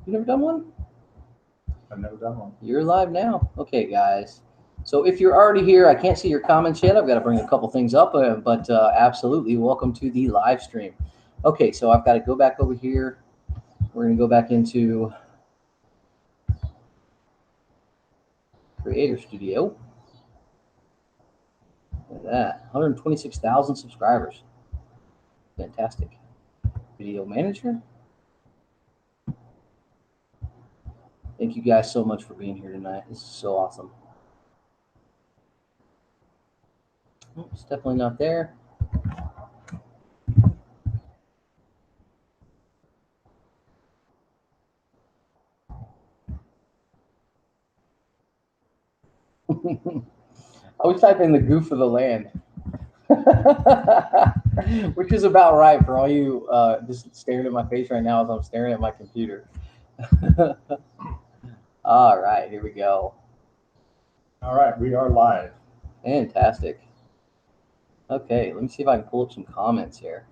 You never done one? I've never done one. You're live now. Okay, guys. So if you're already here, I can't see your comments yet. I've got to bring a couple things up, but absolutely, welcome to the live stream. Okay, so I've got to go back over here. We're going to go back into Creator Studio. Look at that, 126,000 subscribers. Fantastic. Video Manager. Thank you guys so much for being here tonight. This is so awesome. Oh, it's definitely not there. I was typing the goof of the land, which is about right for all you just staring at my face right now as I'm staring at my computer. All right, here we go. All right, we are live. Fantastic. Okay, let me see if I can pull up some comments here.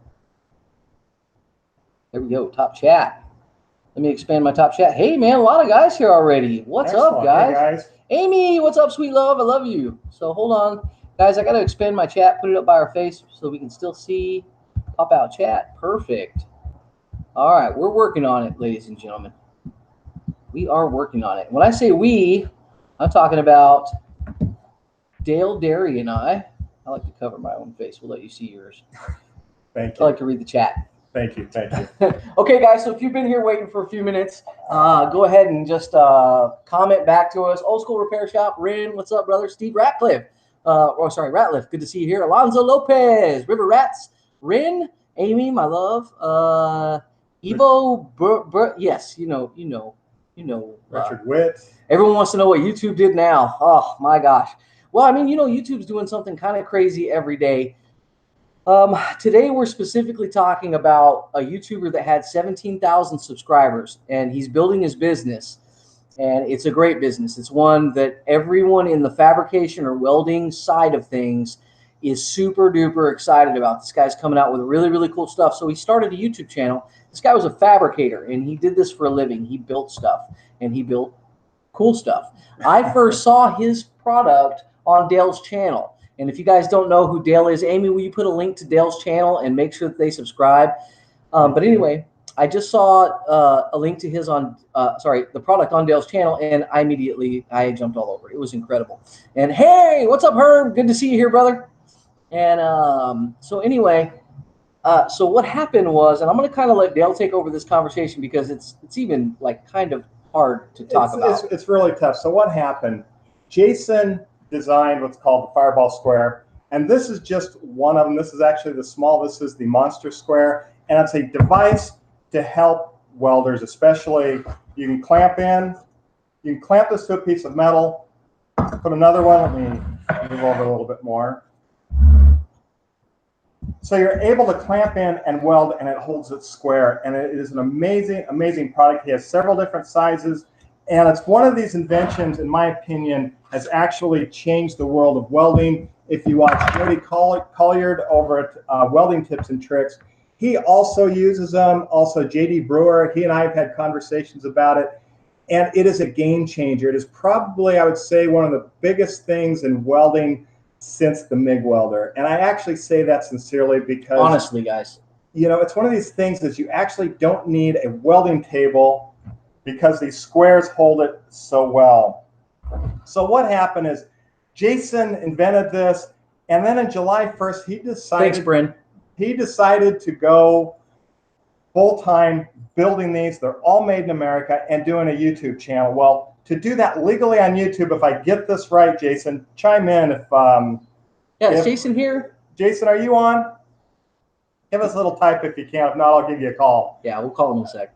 There we go, top chat. Let me expand my top chat. Hey, man, a lot of guys here already. What's up, guys? Hey, guys? Amy, what's up, sweet love? I love you. So hold on. Guys, I got to expand my chat, put it up by our face so we can still see. Pop out chat. Perfect. All right, we're working on it, ladies and gentlemen. We are working on it. When I say we, I'm talking about Dale, Derry, and I like to cover my own face. We'll let you see yours. Thank you. I like to read the chat. Thank you. Thank you. Okay, guys, so if you've been here waiting for a few minutes, go ahead and just comment back to us. Old School Repair Shop, Rin, what's up, brother? Steve Ratcliffe. Ratliff, good to see you here. Alonzo Lopez, River Rats, Rin, Amy, my love. Evo, yes, you know. Richard Witt. Everyone wants to know what YouTube did now. Oh, my gosh. Well, I mean, YouTube's doing something kind of crazy every day. Today we're specifically talking about a YouTuber that had 17,000 subscribers, and he's building his business, and it's a great business. It's one that everyone in the fabrication or welding side of things is super duper excited about. This guy's coming out with really, really cool stuff. So he started a YouTube channel. This guy was a fabricator, and he did this for a living. He built stuff, and he built cool stuff. I first saw his product on Dale's channel. And if you guys don't know who Dale is, Amy, will you put a link to Dale's channel and make sure that they subscribe? But anyway, I just saw a link to his the product on Dale's channel, and I jumped all over it. It was incredible. And hey, what's up, Herb? Good to see you here, brother. And so anyway, so what happened was, and I'm going to kind of let Dale take over this conversation because it's even like kind of hard to talk about. It's really tough. So what happened? Jason designed what's called the Fireball Square, and this is just one of them. This is actually the small. This is the Monster Square, and it's a device to help welders, especially. You can clamp this to a piece of metal. Put another one. Let me move over a little bit more. So you're able to clamp in and weld, and it holds it square, and it is an amazing, amazing product. He has several different sizes. And it's one of these inventions, in my opinion, has actually changed the world of welding. If you watch Jody Colliard over at Welding Tips and Tricks, he also uses them. Also, JD Brewer, he and I have had conversations about it. And it is a game changer. It is probably, I would say, one of the biggest things in welding since the MIG welder. And I actually say that sincerely because, honestly, guys, it's one of these things that you actually don't need a welding table because these squares hold it so well. So what happened is Jason invented this, and then on July 1st, he decided to go full-time building these. They're all made in America and doing a YouTube channel. Well, to do that legally on YouTube, if I get this right, Jason, chime in is Jason here? Jason, are you on? Give us a little type if you can. If not, I'll give you a call. Yeah, we'll call him in a sec.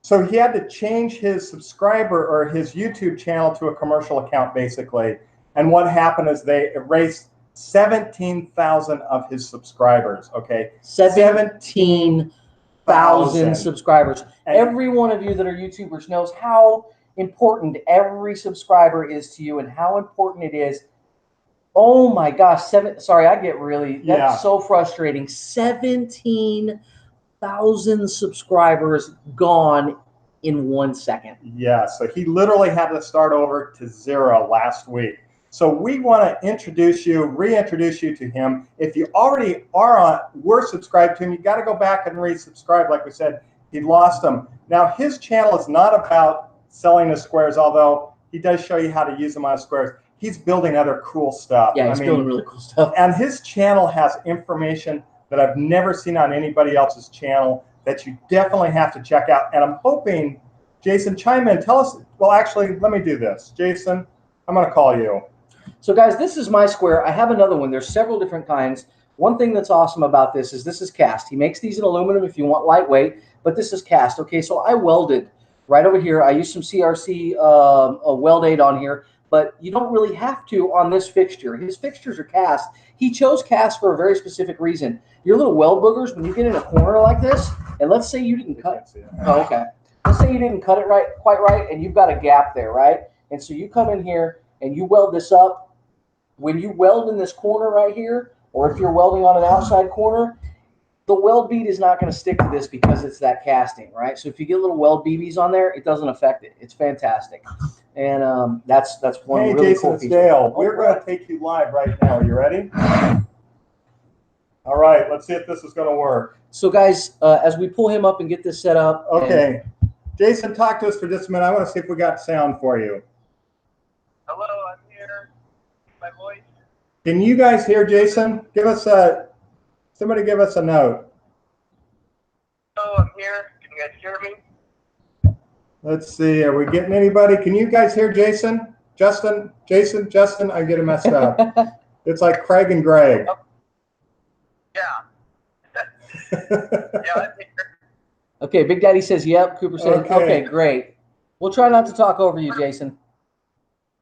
So he had to change his subscriber or his YouTube channel to a commercial account, basically. And what happened is they erased 17,000 of his subscribers, okay? 17,000 subscribers. And every one of you that are YouTubers knows how important every subscriber is to you and how important it is. Oh my gosh, that's so frustrating. 17,000 subscribers gone in 1 second. Yeah, so he literally had to start over to 0 last week. So we want to reintroduce you to him. If you already were subscribed to him, you got to go back and resubscribe. Like we said, he lost them. Now his channel is not about selling the squares, although he does show you how to use them on squares. He's building other cool stuff. Yeah, he's building really cool stuff. And his channel has information that I've never seen on anybody else's channel that you definitely have to check out. And I'm hoping, Jason, chime in. Tell us, well, actually, let me do this. Jason, I'm going to call you. So guys, this is my square. I have another one. There's several different kinds. One thing that's awesome about this is cast. He makes these in aluminum if you want lightweight, but this is cast. Okay, so I welded right over here. I used some CRC weld aid on here, but you don't really have to on this fixture. His fixtures are cast. He chose cast for a very specific reason. Your little weld boogers, when you get in a corner like this, and let's say you didn't cut it. Oh, okay. Let's say you didn't cut it quite right, and you've got a gap there, right? And so you come in here and you weld this up. When you weld in this corner right here, or if you're welding on an outside corner, the weld bead is not going to stick to this because it's that casting, right? So if you get little weld BBs on there, it doesn't affect it. It's fantastic. And that's one really Jason, cool feature. Dale, we're going to take you live right now. Are you ready? All right, let's see if this is going to work. So guys, as we pull him up and get this set up. Okay. Jason, talk to us for just a minute. I want to see if we got sound for you. Hello, I'm here. My voice. Can you guys hear Jason? Somebody give us a note. Hello, I'm here. Can you guys hear me? Let's see. Are we getting anybody? Can you guys hear Jason? Justin? I get it messed up. It's like Craig and Greg. Oh. Yeah. Yeah, I'm here. Okay, Big Daddy says yep. Cooper says okay, great. We'll try not to talk over you, Jason.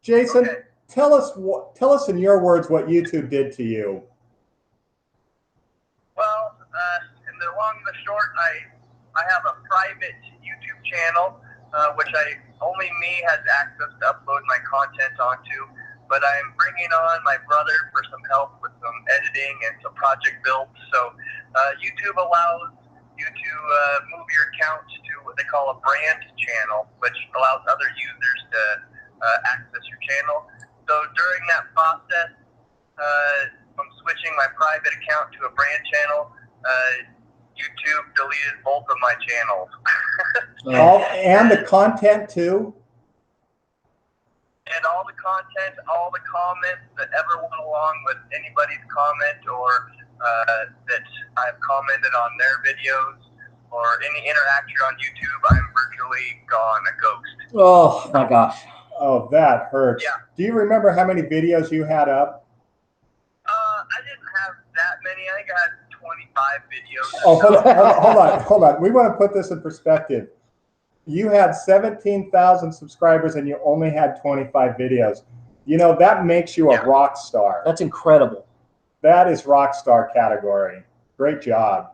Jason, okay. Tell us in your words what YouTube did to you. Well, in the long and the short, I have a private YouTube channel, which only me has access to upload my content onto. But I'm bringing on my brother for some help with some editing and some project builds. So YouTube allows you to move your account to what they call a brand channel, which allows other users to access your channel. So during that process, from switching my private account to a brand channel, YouTube deleted both of my channels. And the content too? And all the content, all the comments that ever went along with anybody's comment or that I've commented on their videos or any interaction on YouTube, I'm virtually gone, a ghost. Oh my gosh. Oh, that hurts. Yeah. Do you remember how many videos you had up? I didn't have that many. I think I had 25 videos. Oh, hold on. We want to put this in perspective. You had 17,000 subscribers and you only had 25 videos. You know, that makes you a rock star. That's incredible. That is rock star category. Great job.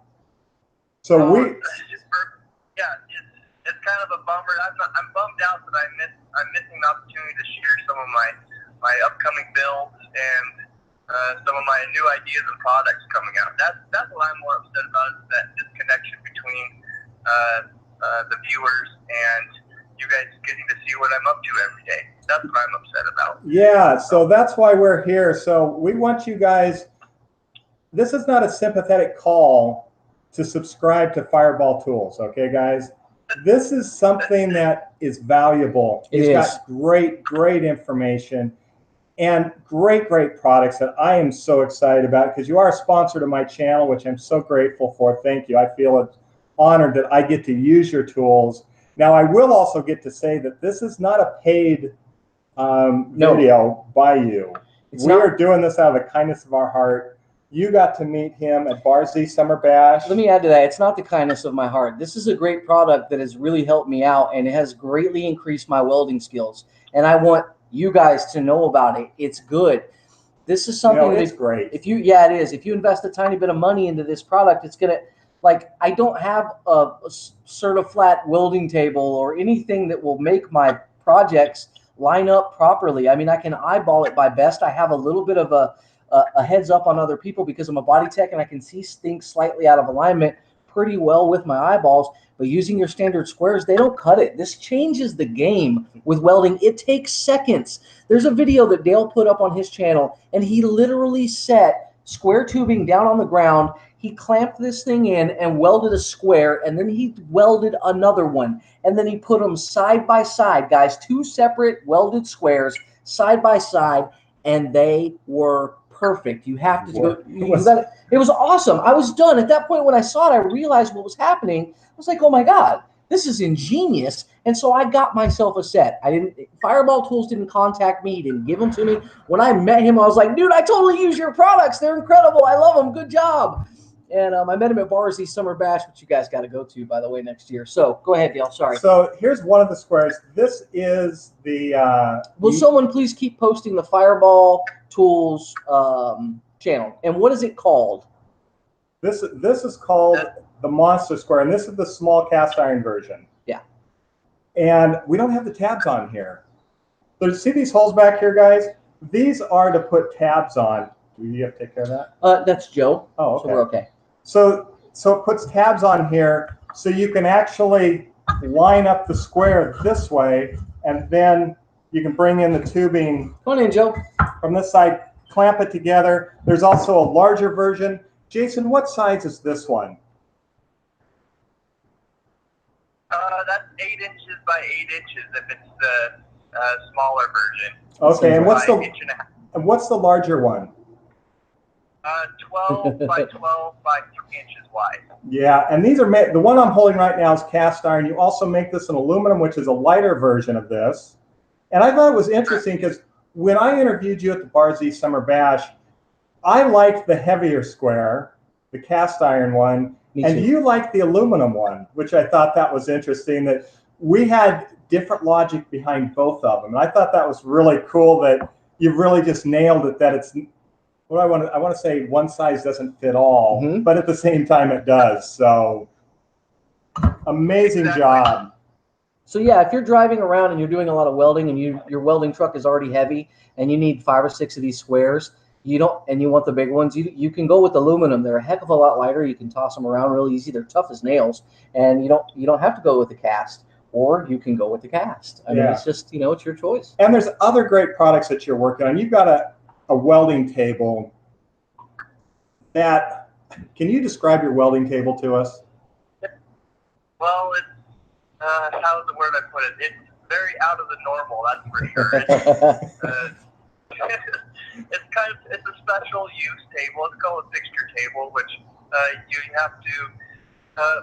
So it's kind of a bummer. I'm bummed out that I'm missing the opportunity to share some of my upcoming builds and some of my new ideas and products coming out. That's what I'm more upset about, is that disconnection between the viewers and you guys getting to see what I'm up to every day. That's what I'm upset about. Yeah, so that's why we're here. So we want you guys, this is not a sympathetic call to subscribe to Fireball Tools, okay, guys? This is something that is valuable. He's got great information and great products that I am so excited about, because you are a sponsor to my channel, which I'm so grateful for. Thank you. I feel honored that I get to use your tools. Now, I will also get to say that this is not a paid video by you. We are doing this out of the kindness of our heart. You got to meet him at Barzy Summer Bash. Let me add to that. It's not the kindness of my heart. This is a great product that has really helped me out, and it has greatly increased my welding skills. And I want you guys to know about it. It's good. This is something it's great. It is. If you invest a tiny bit of money into this product, it's going to, like, I don't have a Certiflat welding table or anything that will make my projects line up properly. I mean, I can eyeball it by best. I have a little bit of a heads up on other people because I'm a body tech and I can see things slightly out of alignment pretty well with my eyeballs, but using your standard squares, they don't cut it. This changes the game with welding. It takes seconds. There's a video that Dale put up on his channel, and he literally set square tubing down on the ground. He clamped this thing in and welded a square, and then he welded another one. And then he put them side by side, guys, 2 separate welded squares side by side, and they were perfect. You have to go. It was awesome. I was done. At that point, when I saw it, I realized what was happening. I was like, oh my God, this is ingenious. And so I got myself a set. Fireball Tools didn't contact me. He didn't give them to me. When I met him, I was like, dude, I totally use your products. They're incredible. I love them. Good job. And I met him at Barzy Summer Bash, which you guys got to go to, by the way, next year. So go ahead, Dale. Sorry. So here's one of the squares. This is the. Will someone please keep posting the Fireball Tools channel? And what is it called? This is called the Monster Square, and this is the small cast iron version. Yeah. And we don't have the tabs on here. So see these holes back here, guys? These are to put tabs on. Do you have to take care of that? That's Joe. Oh, okay. So we're okay. So it puts tabs on here, so you can actually line up the square this way, and then you can bring in the tubing. Come on in, Joe. From this side, clamp it together. There's also a larger version. Jason, what size is this one? That's 8 inches by 8 inches if it's the smaller version. Okay, and what's the larger one? 12 by 12 by 3 inches wide. Yeah, and these are made. The one I'm holding right now is cast iron. You also make this in aluminum, which is a lighter version of this. And I thought it was interesting because when I interviewed you at the Barzy Summer Bash, I liked the heavier square, the cast iron one, and you liked the aluminum one, which I thought that was interesting, that we had different logic behind both of them. And I thought that was really cool that you really just nailed it, that it's, what I want to say, one size doesn't fit all, but at the same time it does. So amazing job. So yeah, if you're driving around and you're doing a lot of welding and your welding truck is already heavy and you need 5 or 6 of these squares, you want the big ones, you can go with aluminum. They're a heck of a lot lighter. You can toss them around real easy. They're tough as nails, and you don't have to go with the cast, or you can go with the cast. I mean, it's just, it's your choice. And there's other great products that you're working on. You've got a welding table that, can you describe your welding table to us? Well, it's how's the word I put it? It's very out of the normal, that's for sure. It's a special use table. It's called a fixture table, which you have to,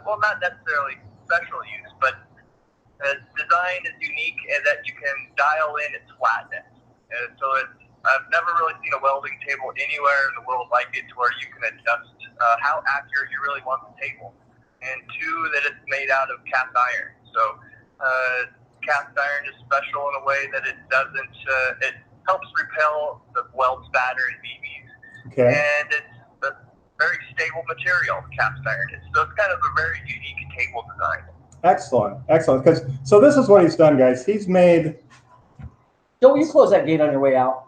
well, not necessarily special use, but design is unique in that you can dial in its flatness. And so I've never really seen a welding table anywhere in the world like it, to where you can adjust how accurate you really want the table. And 2, that it's made out of cast iron. So cast iron is special in a way that it doesn't, it helps repel the weld spatter and BBs. Okay. And it's a very stable material, cast iron is. So it's kind of a very unique table design. Excellent, excellent. So this is what he's done, guys. He's made. Joe, will you close that gate on your way out?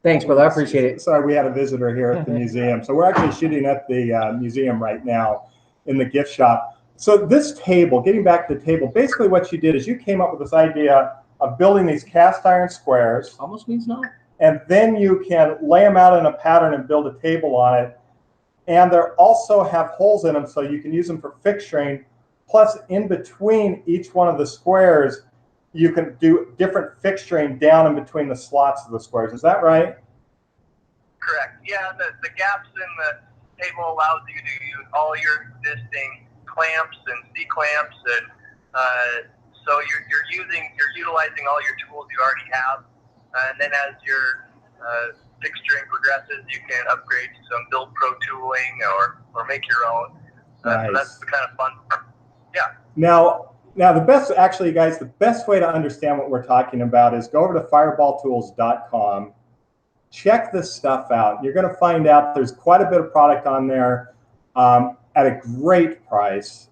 Thanks, brother. I appreciate it. Sorry, we had a visitor here at the museum. So we're actually shooting at the museum right now in the gift shop. So this table, getting back to the table, basically what you did is you came up with this idea of building these cast iron squares. Almost means no. And then you can lay them out in a pattern and build a table on it. And they also have holes in them, so you can use them for fixturing. Plus, in between each one of the squares, you can do different fixturing down in between the slots of the squares. Is that right? Correct. Yeah, the gaps in the table allows you to use all your existing clamps and C-clamps, and so you're utilizing all your tools you already have, and then as your fixturing progresses, you can upgrade to some Build Pro tooling or make your own. Nice. So that's the kind of fun part. Yeah. Now the best, actually, guys, the best way to understand what we're talking about is go over to fireballtools.com. Check this stuff out. You're going to find out there's quite a bit of product on there at a great price,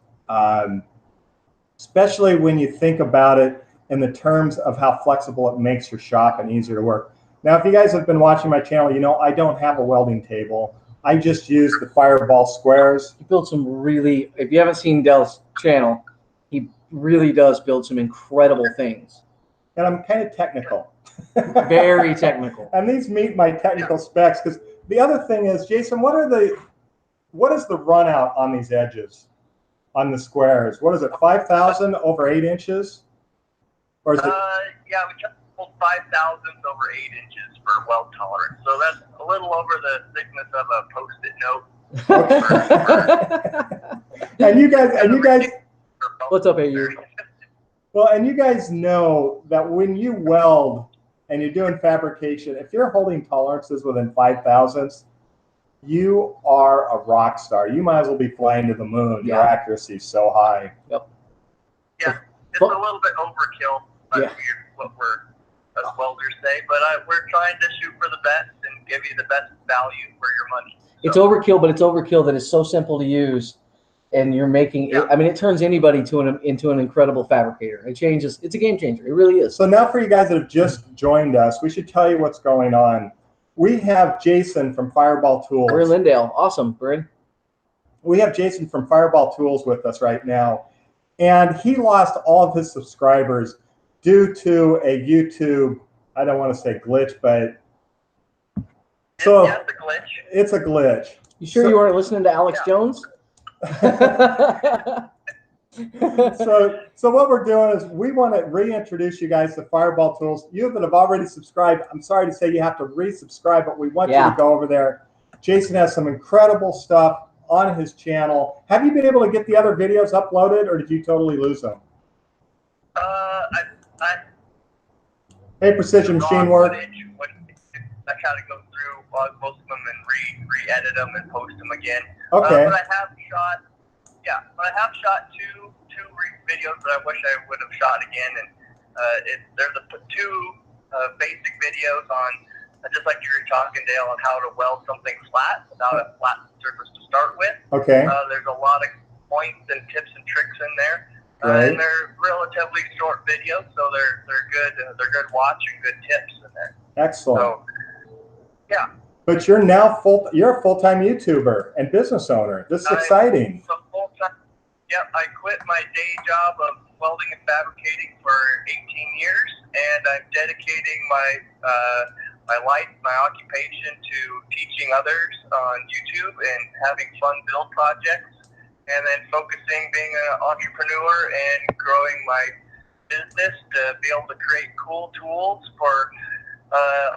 especially when you think about it in the terms of how flexible it makes your shop and easier to work. Now, if you guys have been watching my channel, you know I don't have a welding table. I just use the Fireball squares. He built some really, if you haven't seen Dell's channel, he really does build some incredible things. And I'm kind of technical. Very technical. And these meet my technical specs. Because the other thing is, Jason, what is the run out on these edges, on the squares? What is it, 5,000 over 8 inches? Or is it? Yeah, we just pulled 5,000 over 8 inches for weld tolerance. So that's a little over the thickness of a Post-it note. And you guys. What's up, AU? Well, and you guys know that when you weld and you're doing fabrication, if you're holding tolerances within 5 thousandths, you are a rock star. You might as well be flying to the moon. Yeah. Your accuracy is so high. Yep. Yeah, it's a little bit overkill, what we're as welders say, but we're trying to shoot for the best and give you the best value for your money. So. It's overkill, but it's overkill that it's so simple to use, and you're making it. I mean, it turns anybody into an incredible fabricator. It changes. It's a game changer. It really is. So now, for you guys that have just joined us, we should tell you what's going on. We have Jason from Fireball Tools. We're in Lindale. Awesome, Bryn. We have Jason from Fireball Tools with us right now, and he lost all of his subscribers due to a YouTube, I don't want to say glitch, but so yeah, it's a glitch. It's a glitch. You sure you weren't listening to Alex Jones? So what we're doing is we want to reintroduce you guys to Fireball Tools. You that have already subscribed, I'm sorry to say you have to resubscribe, but we want you to go over there. Jason has some incredible stuff on his channel. Have you been able to get the other videos uploaded, or did you totally lose them? Hey, Precision Machine Work. I kind of go through most of them and re-edit them and post them again. Okay. But I have shot two videos that I wish I would have shot again, and there's two basic videos on just like you were talking, Dale, on how to weld something flat without a flat surface to start with. Okay. There's a lot of points and tips and tricks in there. Right. And they're relatively short videos, so they're good. They're good watch and good tips in there. Excellent. So, yeah. But you're now you're a full-time YouTuber and business owner. This is exciting. So full-time. Yep. I quit my day job of welding and fabricating for 18 years, and I'm dedicating my life, my occupation to teaching others on YouTube and having fun build projects. And then focusing being an entrepreneur and growing my business to be able to create cool tools for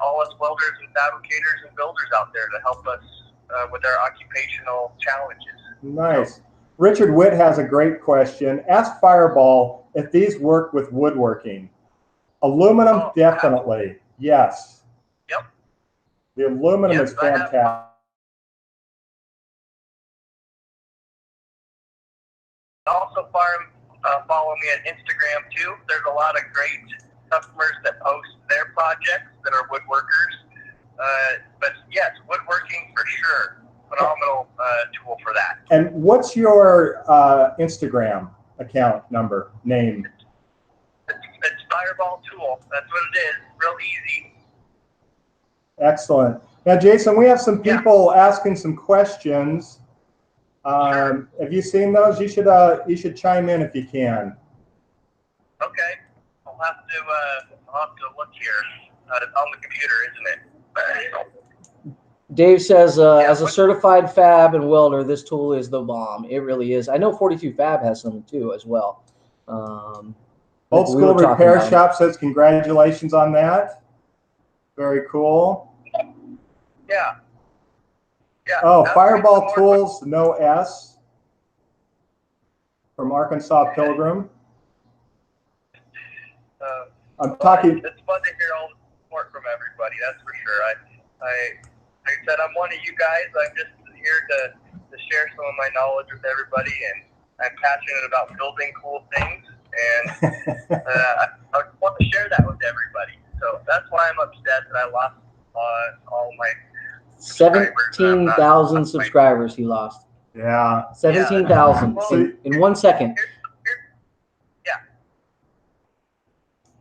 all us welders and fabricators and builders out there to help us with our occupational challenges. Nice. Richard Witt has a great question. Ask Fireball if these work with woodworking. Aluminum, definitely. Yes. Yep. The aluminum is fantastic. Also, follow me on Instagram too. There's a lot of great customers that post their projects that are woodworkers. But yes, woodworking for sure. Phenomenal tool for that. And what's your Instagram account name? It's Fireball Tool. That's what it is. Real easy. Excellent. Now, Jason, we have some people asking some questions. Sure. Have you seen those? You should chime in if you can. Okay. I'll have to look here. On the computer, isn't it? Dave says, as a certified fab and welder, this tool is the bomb. It really is. I know 42 Fab has some too as well. Old School Repair Shop says congratulations on that. Very cool. Yeah. Yeah. Oh, Fireball Tools, no S, from Arkansas Pilgrim. I'm talking. It's fun to hear all the support from everybody. That's for sure. Like I said, I'm one of you guys. I'm just here to share some of my knowledge with everybody, and I'm passionate about building cool things, and I want to share that with everybody. So that's why I'm upset that I lost all my 17,000 subscribers he lost. Yeah. 17,000 in 1 second. Yeah.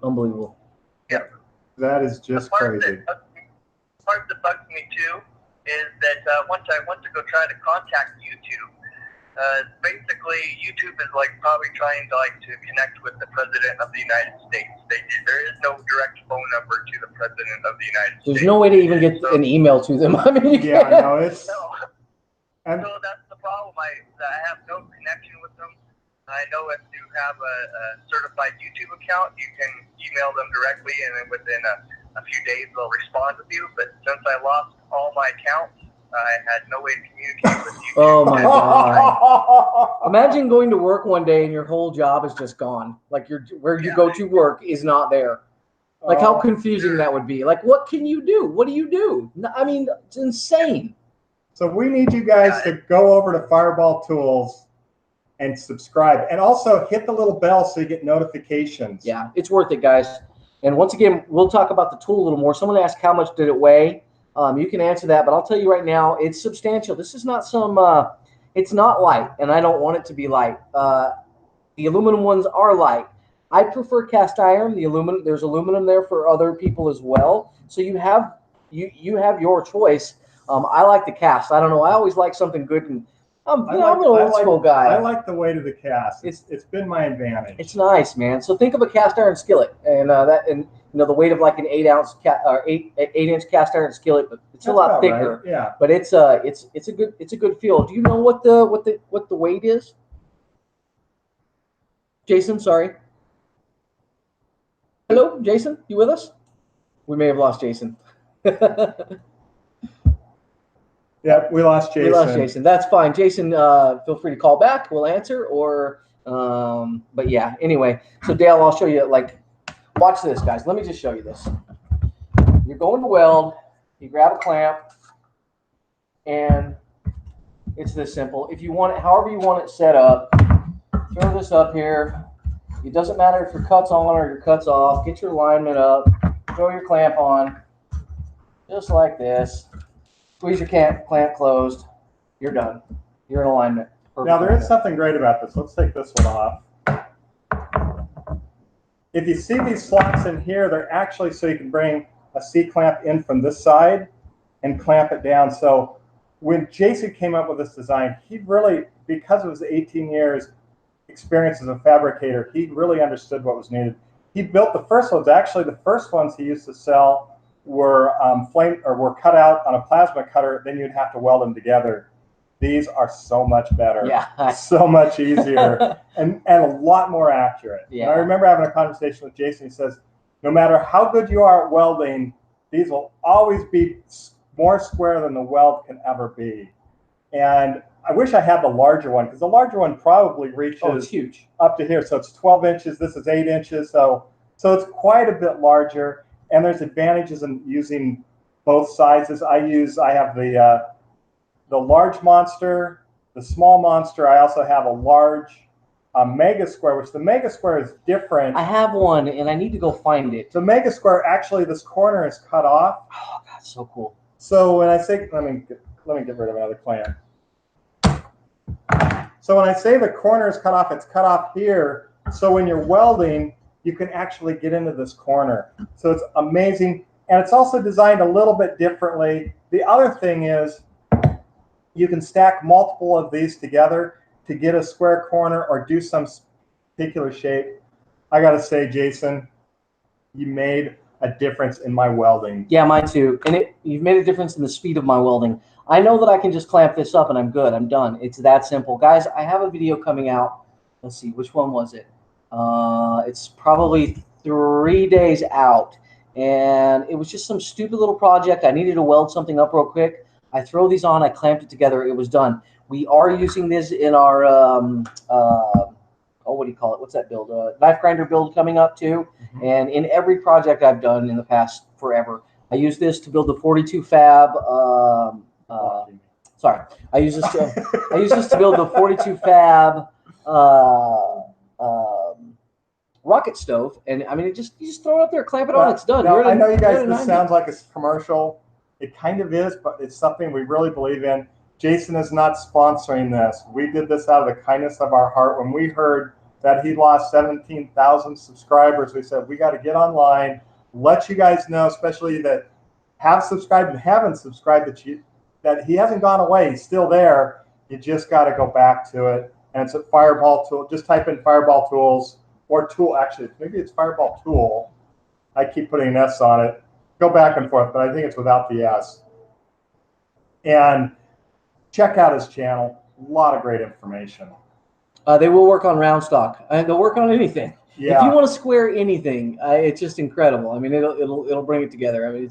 Unbelievable. Yeah. That is just crazy. The part that bugs me too is that once I went to go try to contact YouTube, basically YouTube is like probably trying to connect with the President of the United States. There is no direct phone number to the President of the United States. There's no way to even get an email to them. I mean, yeah, no, it's no. So that's the problem. I have no connection with them. I know if you have a certified YouTube account, you can email them directly, and then within a few days they'll respond with you. But since I lost all my accounts, I had no way to communicate with you. Oh my God! Imagine going to work one day and your whole job is just gone. Like where you go to work is not there. Like how confusing that would be. Like what can you do? What do you do? I mean, it's insane. So we need you guys to go over to Fireball Tools and subscribe, and also hit the little bell so you get notifications. Yeah, it's worth it, guys. And once again, we'll talk about the tool a little more. Someone asked how much did it weigh. You can answer that, but I'll tell you right now, it's substantial. This is not some, it's not light, and I don't want it to be light. The aluminum ones are light. I prefer cast iron. The aluminum, there's aluminum there for other people as well. So you have your choice. I like the cast. I don't know. I always like something good, and I'm an old school guy. I like the weight of the cast. It's been my advantage. It's nice, man. So think of a cast iron skillet, and the weight of like an 8-ounce or 8-inch cast iron skillet, but it's a lot thicker. Right. Yeah. But it's a good feel. Do you know what the weight is? Jason, sorry. Hello, Jason. You with us? We may have lost Jason. Yeah, we lost Jason. We lost Jason. That's fine. Jason, feel free to call back. We'll answer. Or, but yeah. Anyway, so Dale, I'll show you. Like, watch this, guys. Let me just show you this. You're going to weld. You grab a clamp, and it's this simple. If you want it, however you want it set up, throw this up here. It doesn't matter if your cut's on or your cut's off. Get your alignment up. Throw your clamp on, just like this. Squeeze your clamp closed. You're done. You're in alignment. Now, there is something great about this. Let's take this one off. If you see these slots in here, they're actually so you can bring a C-clamp in from this side and clamp it down. So when Jason came up with this design, he really, because of his 18 years experience as a fabricator, he really understood what was needed. He built the first ones. Actually, the first ones he used to sell were were cut out on a plasma cutter. Then you'd have to weld them together. These are so much better. Yeah. So much easier and a lot more accurate. Yeah. And I remember having a conversation with Jason. He says, no matter how good you are at welding, these will always be more square than the weld can ever be. And I wish I had the larger one, because the larger one probably reaches it's huge. up to here. So it's 12 inches. This is 8 inches. So it's quite a bit larger. And there's advantages in using both sizes. I have the large monster, the small monster. I also have a large mega square, which the mega square is different. I have one, and I need to go find it. The mega square, actually, this corner is cut off. Oh, God, so cool. So when I say, let me get rid of another clamp. So when I say the corner is cut off, it's cut off here. So when you're welding, you can actually get into this corner. So it's amazing. And it's also designed a little bit differently. The other thing is you can stack multiple of these together to get a square corner or do some particular shape. I got to say, Jason, you made a difference in my welding. Yeah, mine too. And you've made a difference in the speed of my welding. I know that I can just clamp this up and I'm good. I'm done. It's that simple. Guys, I have a video coming out. Let's see, which one was it? It's probably 3 days out, and it was just some stupid little project. I needed to weld something up real quick. I throw these on, I clamped it together, it was done. We are using this in our what do you call it? What's that build? Knife grinder build coming up too. Mm-hmm. And in every project I've done in the past forever, I use this to build the 42 fab. Sorry, I use this to build the 42 fab. Rocket stove, and I mean, you just throw it up there, clamp it on, it's done. No, I know you guys, this sounds like a commercial. It kind of is, but it's something we really believe in. Jason is not sponsoring this. We did this out of the kindness of our heart. When we heard that he lost 17,000 subscribers, we said, we got to get online, let you guys know, especially that have subscribed and haven't subscribed, that that he hasn't gone away. He's still there. You just got to go back to it. And it's a Fireball Tool. Just type in Fireball Tools or Tool. Actually, maybe it's Fireball Tool. I keep putting an S on it. Go back and forth, but I think it's without the S. And check out his channel. A lot of great information. They will work on round stock. They'll work on anything. Yeah. If you want to square anything, it's just incredible. I mean, it'll bring it together. I mean,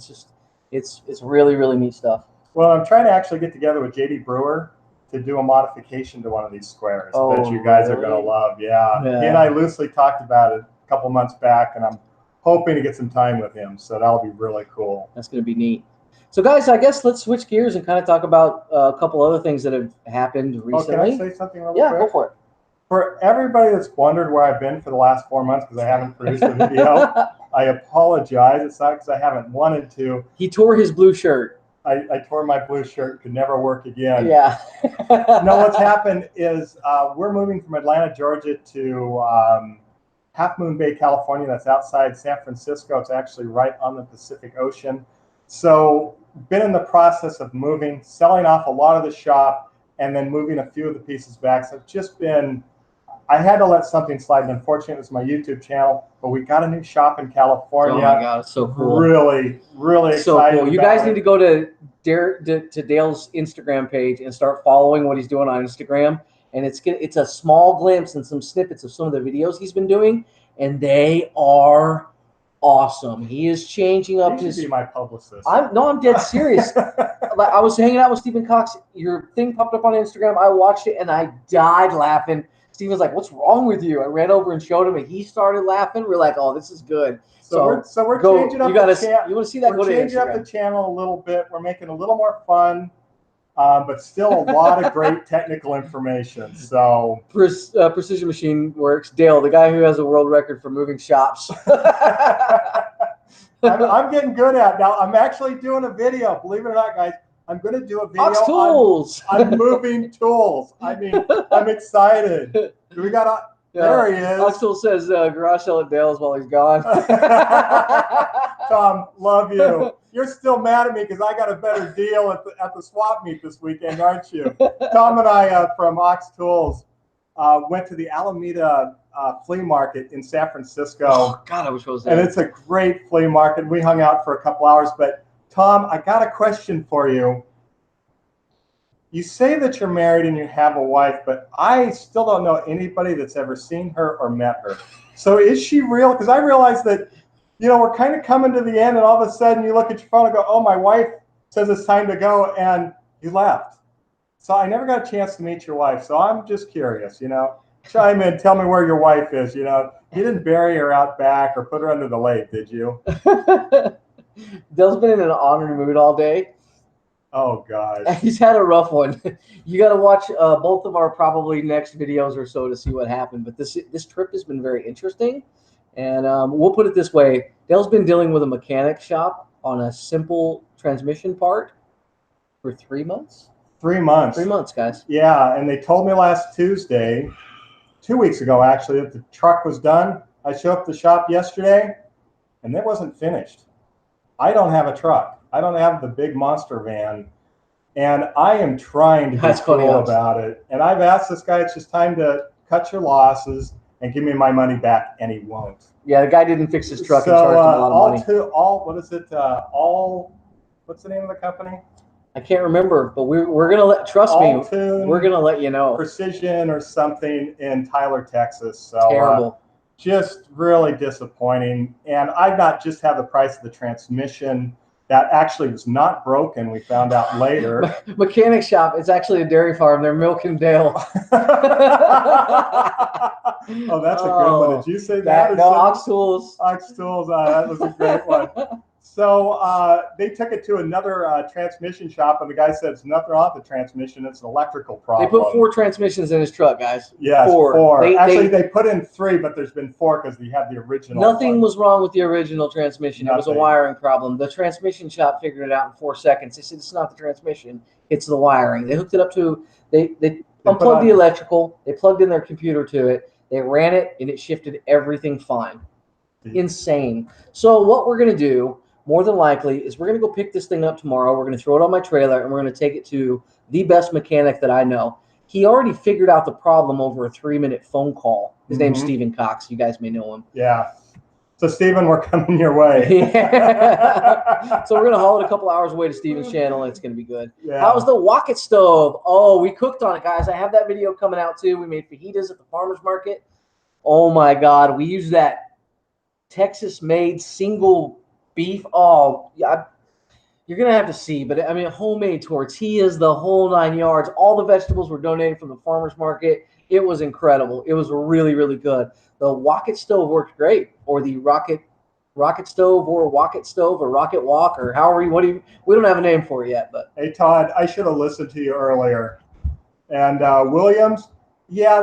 it's really, really neat stuff. Well, I'm trying to actually get together with JD Brewer to do a modification to one of these squares that you guys are going to love. Yeah. He and I loosely talked about it a couple months back, and I'm hoping to get some time with him. So that'll be really cool. That's going to be neat. So, guys, I guess let's switch gears and kind of talk about a couple other things that have happened recently. Oh, can I say something real quick? Yeah, go for it. For everybody that's wondered where I've been for the last 4 months because I haven't produced a video, I apologize. It's not because I haven't wanted to. He tore his blue shirt. I tore my blue shirt, could never work again. Yeah. No, what's happened is we're moving from Atlanta, Georgia to Half Moon Bay, California. That's outside San Francisco. It's actually right on the Pacific Ocean. So been in the process of moving, selling off a lot of the shop, and then moving a few of the pieces back. So it's just been, I had to let something slide. And unfortunately, it was my YouTube channel, but we got a new shop in California. Oh my God, it's so cool. Really, really excited. So cool. You guys need to go to Dale's Instagram page and start following what he's doing on Instagram. And it's a small glimpse and some snippets of some of the videos he's been doing, and they are awesome. He is changing up his. Be my publicist. I'm dead serious. I was hanging out with Stephen Cox. Your thing popped up on Instagram. I watched it and I died laughing. Stephen was like, "What's wrong with you?" I ran over and showed him, and he started laughing. We're like, "Oh, this is good." So we're changing up the channel. You want to see that? We're changing up the channel a little bit. We're making it a little more fun, but still a lot of great technical information. So Precision Machine Works. Dale, the guy who has a world record for moving shops. I'm getting good at it. Now. I'm actually doing a video. Believe it or not, guys, I'm going to do a video on moving tools. I mean, I'm excited. We got there he is. Oxtool says garage sale at Dale's while he's gone. Tom, love you. You're still mad at me because I got a better deal at the swap meet this weekend, aren't you? Tom and I from Ox Tools went to the Alameda flea market in San Francisco. Oh, God, I wish I was there. And it's a great flea market. We hung out for a couple hours. But, Tom, I got a question for you. You say that you're married and you have a wife, but I still don't know anybody that's ever seen her or met her. So is she real? Because I realize that, we're kind of coming to the end, and all of a sudden you look at your phone and go, oh, my wife says it's time to go, and you left. So I never got a chance to meet your wife. So I'm just curious, Chime in, tell me where your wife is, You didn't bury her out back or put her under the lake, did you? Dale's been in an honored mood all day. Oh, God. He's had a rough one. You got to watch both of our probably next videos or so to see what happened. But this trip has been very interesting. And we'll put it this way. Dale's been dealing with a mechanic shop on a simple transmission part for 3 months. 3 months. 3 months, guys. Yeah, and they told me last Tuesday, 2 weeks ago actually, that the truck was done. I showed up at the shop yesterday, and it wasn't finished. I don't have a truck. I don't have the big monster van, and I am trying to be cool about it. And I've asked this guy, it's just time to cut your losses and give me my money back, and he won't. Yeah, the guy didn't fix his truck and charged him a lot of money. What's the name of the company? I can't remember, but we're gonna let. Trust me, we're gonna let you know. Precision or something in Tyler, Texas. So terrible. Just really disappointing. And I not just have the price of the transmission that actually was not broken. We found out later. Mechanic shop. It's actually a dairy farm. They're milking Dale. Oh, that's a good one. Did you say that? No, Ox Tools. Ox Tools. That was a great one. So they took it to another transmission shop, and the guy said it's nothing wrong with the transmission. It's an electrical problem. They put 4 transmissions in his truck, guys. Yes, 4. Actually, they put in 3, but there's been 4 because we have the original. Nothing was wrong with the original transmission. It was a wiring problem. The transmission shop figured it out in 4 seconds. They said it's not the transmission, it's the wiring. They hooked it up to they unplugged the electrical. They plugged in their computer to it. They ran it, and it shifted everything fine. Insane. So what we're gonna do more than likely is we're going to go pick this thing up tomorrow. We're going to throw it on my trailer, and we're going to take it to the best mechanic that I know. He already figured out the problem over a 3-minute phone call. His name's Stephen Cox. You guys may know him. Yeah. So, Stephen, we're coming your way. Yeah. So we're going to haul it a couple hours away to Stephen's channel, and it's going to be good. Yeah. How's the Wocket stove? Oh, we cooked on it, guys. I have that video coming out, too. We made fajitas at the farmer's market. Oh, my God. We used that Texas-made single beef. Oh, yeah. You're going to have to see, but I mean, homemade tortillas, the whole 9 yards. All the vegetables were donated from the farmer's market. It was incredible. It was really, really good. The Wocket stove worked great, or the rocket stove, or Wocket stove, or rocket walk, or however we don't have a name for it yet. But hey, Todd, I should have listened to you earlier. And Williams, yeah,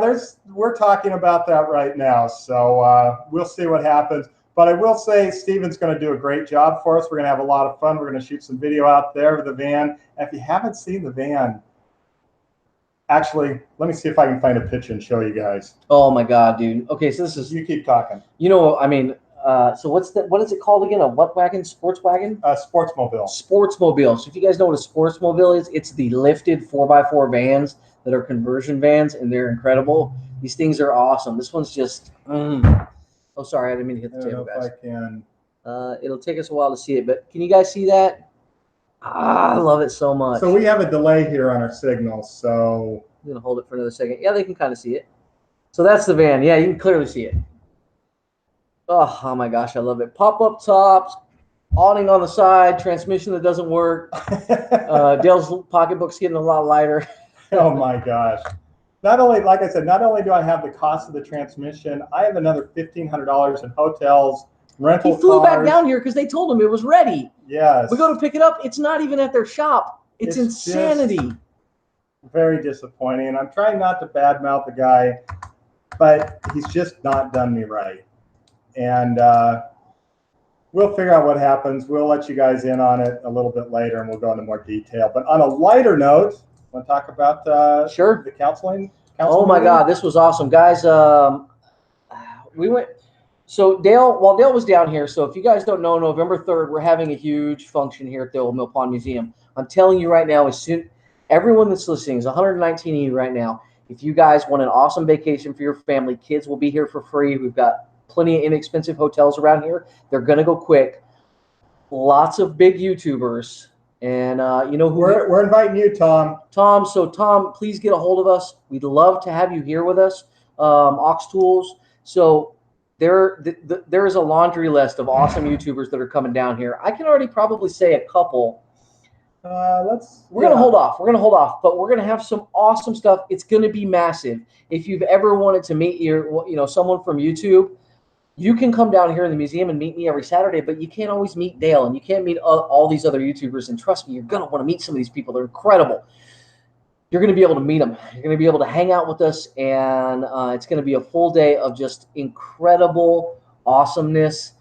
we're talking about that right now. So we'll see what happens. But I will say Steven's going to do a great job for us. We're going to have a lot of fun. We're going to shoot some video out there of the van. And if you haven't seen the van, actually, let me see if I can find a picture and show you guys. oh my God, dude. Okay, so this is, You keep talking. I mean, so what is it called again? A what wagon? Sports wagon? Sportsmobile. Sportsmobile. So if you guys know what a sportsmobile is, it's the lifted 4x4 vans that are conversion vans, and they're incredible. These things are awesome. This one's just. Oh, sorry, I didn't mean to hit the table, guys. I can. It'll take us a while to see it, but can you guys see that? I love it so much. So we have a delay here on our signal, so I'm gonna hold it for another second. Yeah, they can kind of see it. So that's the van. Yeah, you can clearly see it. Oh my gosh, I love it. Pop-up tops, awning on the side, transmission that doesn't work. Dale's pocketbook's getting a lot lighter. oh my gosh. Not only, like I said, not only do I have the cost of the transmission, I have another $1,500 in hotels, rental cars. He flew back down here because they told him it was ready. Yes. We go to pick it up. It's not even at their shop. It's insanity. Very disappointing. And I'm trying not to badmouth the guy, but he's just not done me right. And we'll figure out what happens. We'll let you guys in on it a little bit later, and we'll go into more detail. But on a lighter note, want to talk about sure, the counseling? Oh my God, this was awesome, guys. We went. So Dale was down here. So if you guys don't know, November 3rd, we're having a huge function here at the Old Mill Pond Museum. I'm telling you right now, everyone that's listening is 119 of you right now. If you guys want an awesome vacation for your family, kids will be here for free. We've got plenty of inexpensive hotels around here. They're gonna go quick. Lots of big YouTubers. And you know who we're inviting you, Tom. So Tom, please get a hold of us. We'd love to have you here with us. Ox Tools. So there is a laundry list of awesome YouTubers that are coming down here. I can already probably say a couple. We're gonna hold off. But we're gonna have some awesome stuff. It's gonna be massive. If you've ever wanted to meet someone from YouTube, you can come down here in the museum and meet me every Saturday, but you can't always meet Dale, and you can't meet all these other YouTubers. And trust me, you're going to want to meet some of these people. They're incredible. You're going to be able to meet them. You're going to be able to hang out with us, and it's going to be a full day of just incredible awesomeness.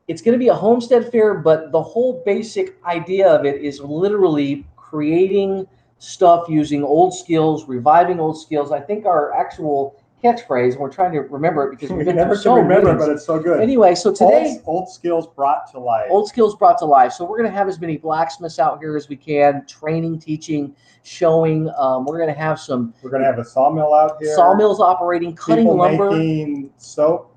It's going to be a homestead fair, but the whole basic idea of it is literally creating stuff using old skills, reviving old skills. I think our actual catchphrase, and we're trying to remember it because we never can remember, but it's so good. Anyway, so today, old skills brought to life. Old skills brought to life. So we're going to have as many blacksmiths out here as we can, training, teaching, showing. We're going to have some. We're going to have a sawmill out here. Sawmills operating, cutting people lumber, making soap.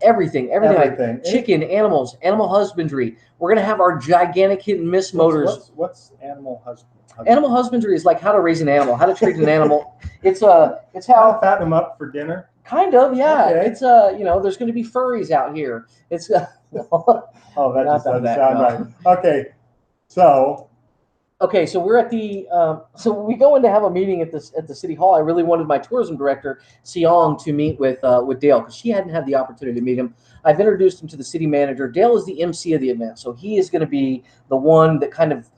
Everything. Like chicken, animals, animal husbandry. We're going to have our gigantic hit and miss motors. What's animal husbandry? Animal husbandry is like how to raise an animal, how to treat an animal. It's how to fatten them up for dinner. Kind of, yeah. Okay. It's there's going to be furries out here. It's oh, that just doesn't sound right. Okay, so we're at the so we go in to have a meeting at the city hall. I really wanted my tourism director Siong to meet with Dale because she hadn't had the opportunity to meet him. I've introduced him to the city manager. Dale is the MC of the event, so he is going to be the one that kind of.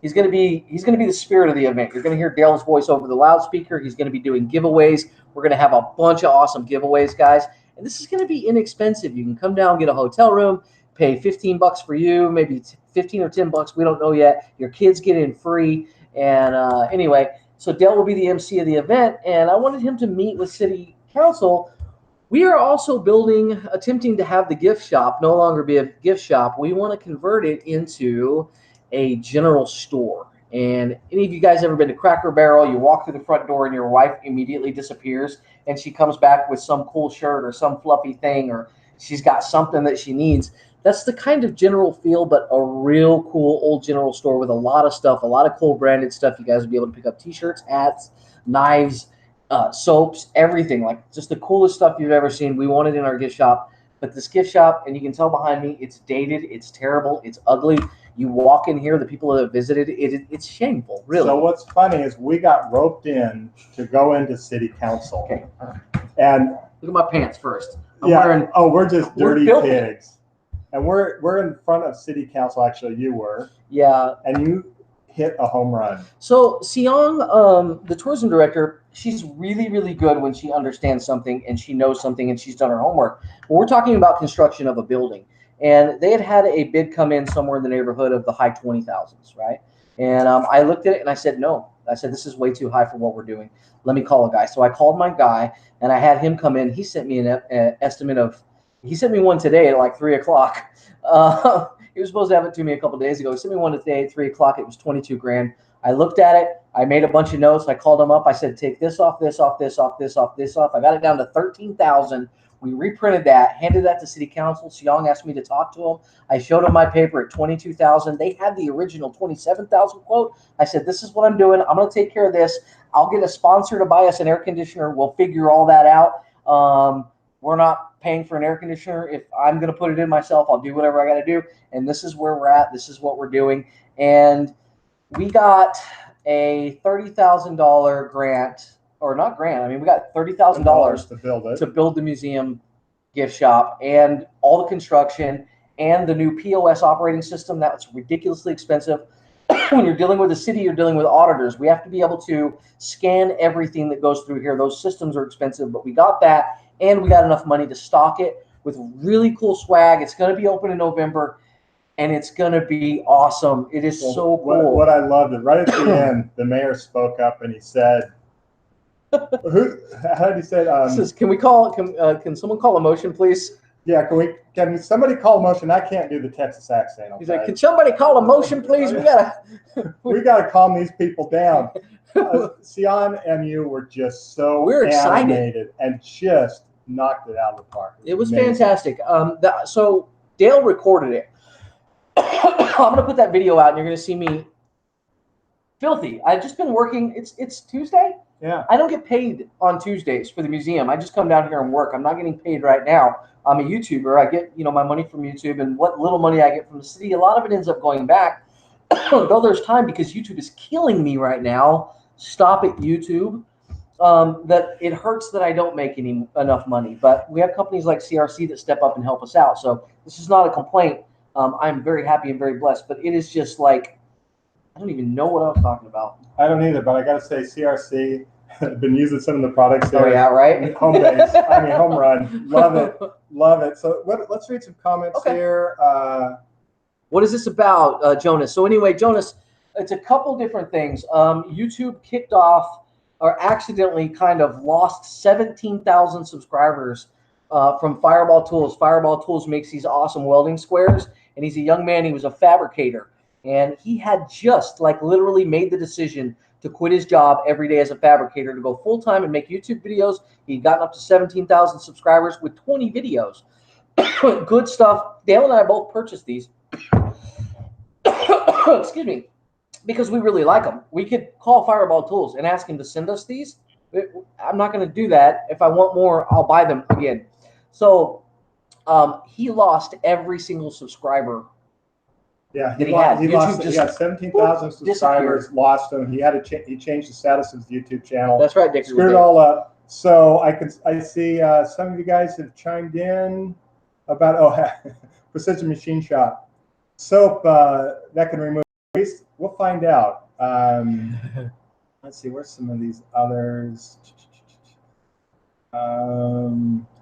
He's going to be the spirit of the event. You're going to hear Dale's voice over the loudspeaker. He's going to be doing giveaways. We're going to have a bunch of awesome giveaways, guys. And this is going to be inexpensive. You can come down, get a hotel room, pay $15 for you, maybe 15 or $10. We don't know yet. Your kids get in free. And anyway, so Dale will be the MC of the event. And I wanted him to meet with city council We are also attempting to have the gift shop no longer be a gift shop. We want to convert it into a general store. And any of you guys ever been to Cracker Barrel? You walk through the front door and your wife immediately disappears and she comes back with some cool shirt or some fluffy thing, or she's got something that she needs. That's the kind of general feel, but a real cool old general store with a lot of stuff, a lot of cool branded stuff. You guys will be able to pick up t-shirts, hats, knives, soaps, everything, like just the coolest stuff you've ever seen. We want it in our gift shop. But this gift shop, and you can tell behind me, it's dated, it's terrible, it's ugly. You walk in here, the people that have visited it, it's shameful, really. So what's funny is we got roped in to go into city council. Okay. And look at my pants first. We're just dirty pigs. And we're in front of city council. Actually, you were. Yeah. And you hit a home run. So Siong, the tourism director, she's really, really good when she understands something and she knows something and she's done her homework. But we're talking about construction of a building. And they had a bid come in somewhere in the neighborhood of the high 20,000s, right? And I looked at it and I said, no. I said, this is way too high for what we're doing. Let me call a guy. So I called my guy and I had him come in. He sent me an estimate of, he sent me one today at like 3 o'clock. He was supposed to have it to me a couple days ago. He sent me one today at 3 o'clock. It was 22 grand. I looked at it. I made a bunch of notes. I called him up. I said, take this off, this off, this off, this off, this off. I got it down to 13,000. We reprinted that, handed that to city council. Siong asked me to talk to him. I showed him my paper at 22,000. They had the original 27,000 quote. I said, this is what I'm doing. I'm going to take care of this. I'll get a sponsor to buy us an air conditioner. We'll figure all that out. We're not paying for an air conditioner. If I'm going to put it in myself, I'll do whatever I got to do. And this is where we're at. This is what we're doing. And we got a $30,000 grant, or not grant. I mean, we got $30,000 to build the museum gift shop and all the construction and the new POS operating system. That's ridiculously expensive. When you're dealing with the city, you're dealing with auditors. We have to be able to scan everything that goes through here. Those systems are expensive, but we got that. And we got enough money to stock it with really cool swag. It's going to be open in November, and it's going to be awesome. It is so cool. What I loved is right at the end, the mayor spoke up and he said, how did he say? Says, can someone call a motion, please? Yeah, can somebody call a motion? I can't do the Texas accent. Okay? He's like, can somebody call a motion, please? We gotta calm these people down. Sian and you were just so animated and just knocked it out of the park. It was fantastic. So Dale recorded it. I'm gonna put that video out, and you're gonna see me filthy. I've just been working. It's Tuesday. Yeah. I don't get paid on Tuesdays for the museum. I just come down here and work. I'm not getting paid right now. I'm a YouTuber. I get my money from YouTube, and what little money I get from the city, a lot of it ends up going back. Though there's time, because YouTube is killing me right now. Stop it, YouTube. That it hurts that I don't make enough money. But we have companies like CRC that step up and help us out. So this is not a complaint. I'm very happy and very blessed. But it is just like, I don't even know what I was talking about. I don't either, but I got to say, CRC, I've been using some of the products there. Oh, yeah, right? Home base. I mean, home run. Love it. Love it. So let's read some comments here. What is this about, Jonas? So anyway, Jonas, it's a couple different things. YouTube kicked off, or accidentally kind of lost 17,000 subscribers from Fireball Tools. Fireball Tools makes these awesome welding squares, and he's a young man. He was a fabricator. And he had just literally made the decision to quit his job every day as a fabricator to go full-time and make YouTube videos. He'd gotten up to 17,000 subscribers with 20 videos. Good stuff. Dale and I both purchased these. Excuse me. Because we really like them. We could call Fireball Tools and ask him to send us these. I'm not going to do that. If I want more, I'll buy them again. So he lost every single subscriber. Yeah, he got 17,000 subscribers, lost them. He had to he changed the status of his YouTube channel. That's right, Dick. Screwed it all up. So I see some of you guys have chimed in about Precision Machine Shop soap that can remove waste. We'll find out. Let's see, where's some of these others?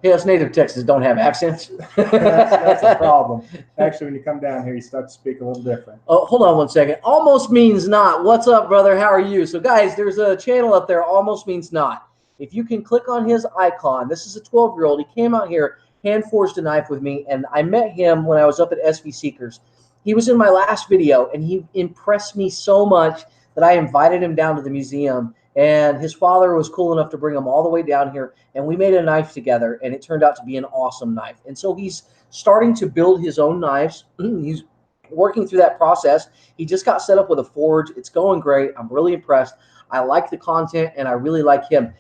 Yes, native Texans don't have accents. that's a problem. Actually, when you come down here, you start to speak a little different. Oh, hold on one second. Almost means not. What's up, brother? How are you? So, guys, there's a channel up there, Almost Means Not. If you can click on his icon, this is a 12-year-old. He came out here, hand forged a knife with me, and I met him when I was up at SV Seekers. He was in my last video, and he impressed me so much that I invited him down to the museum, and his father was cool enough to bring him all the way down here, and we made a knife together, and it turned out to be an awesome knife. And so he's starting to build his own knives. He's working through that process. He just got set up with a forge. It's going great. I'm really impressed. I like the content, and I really like him.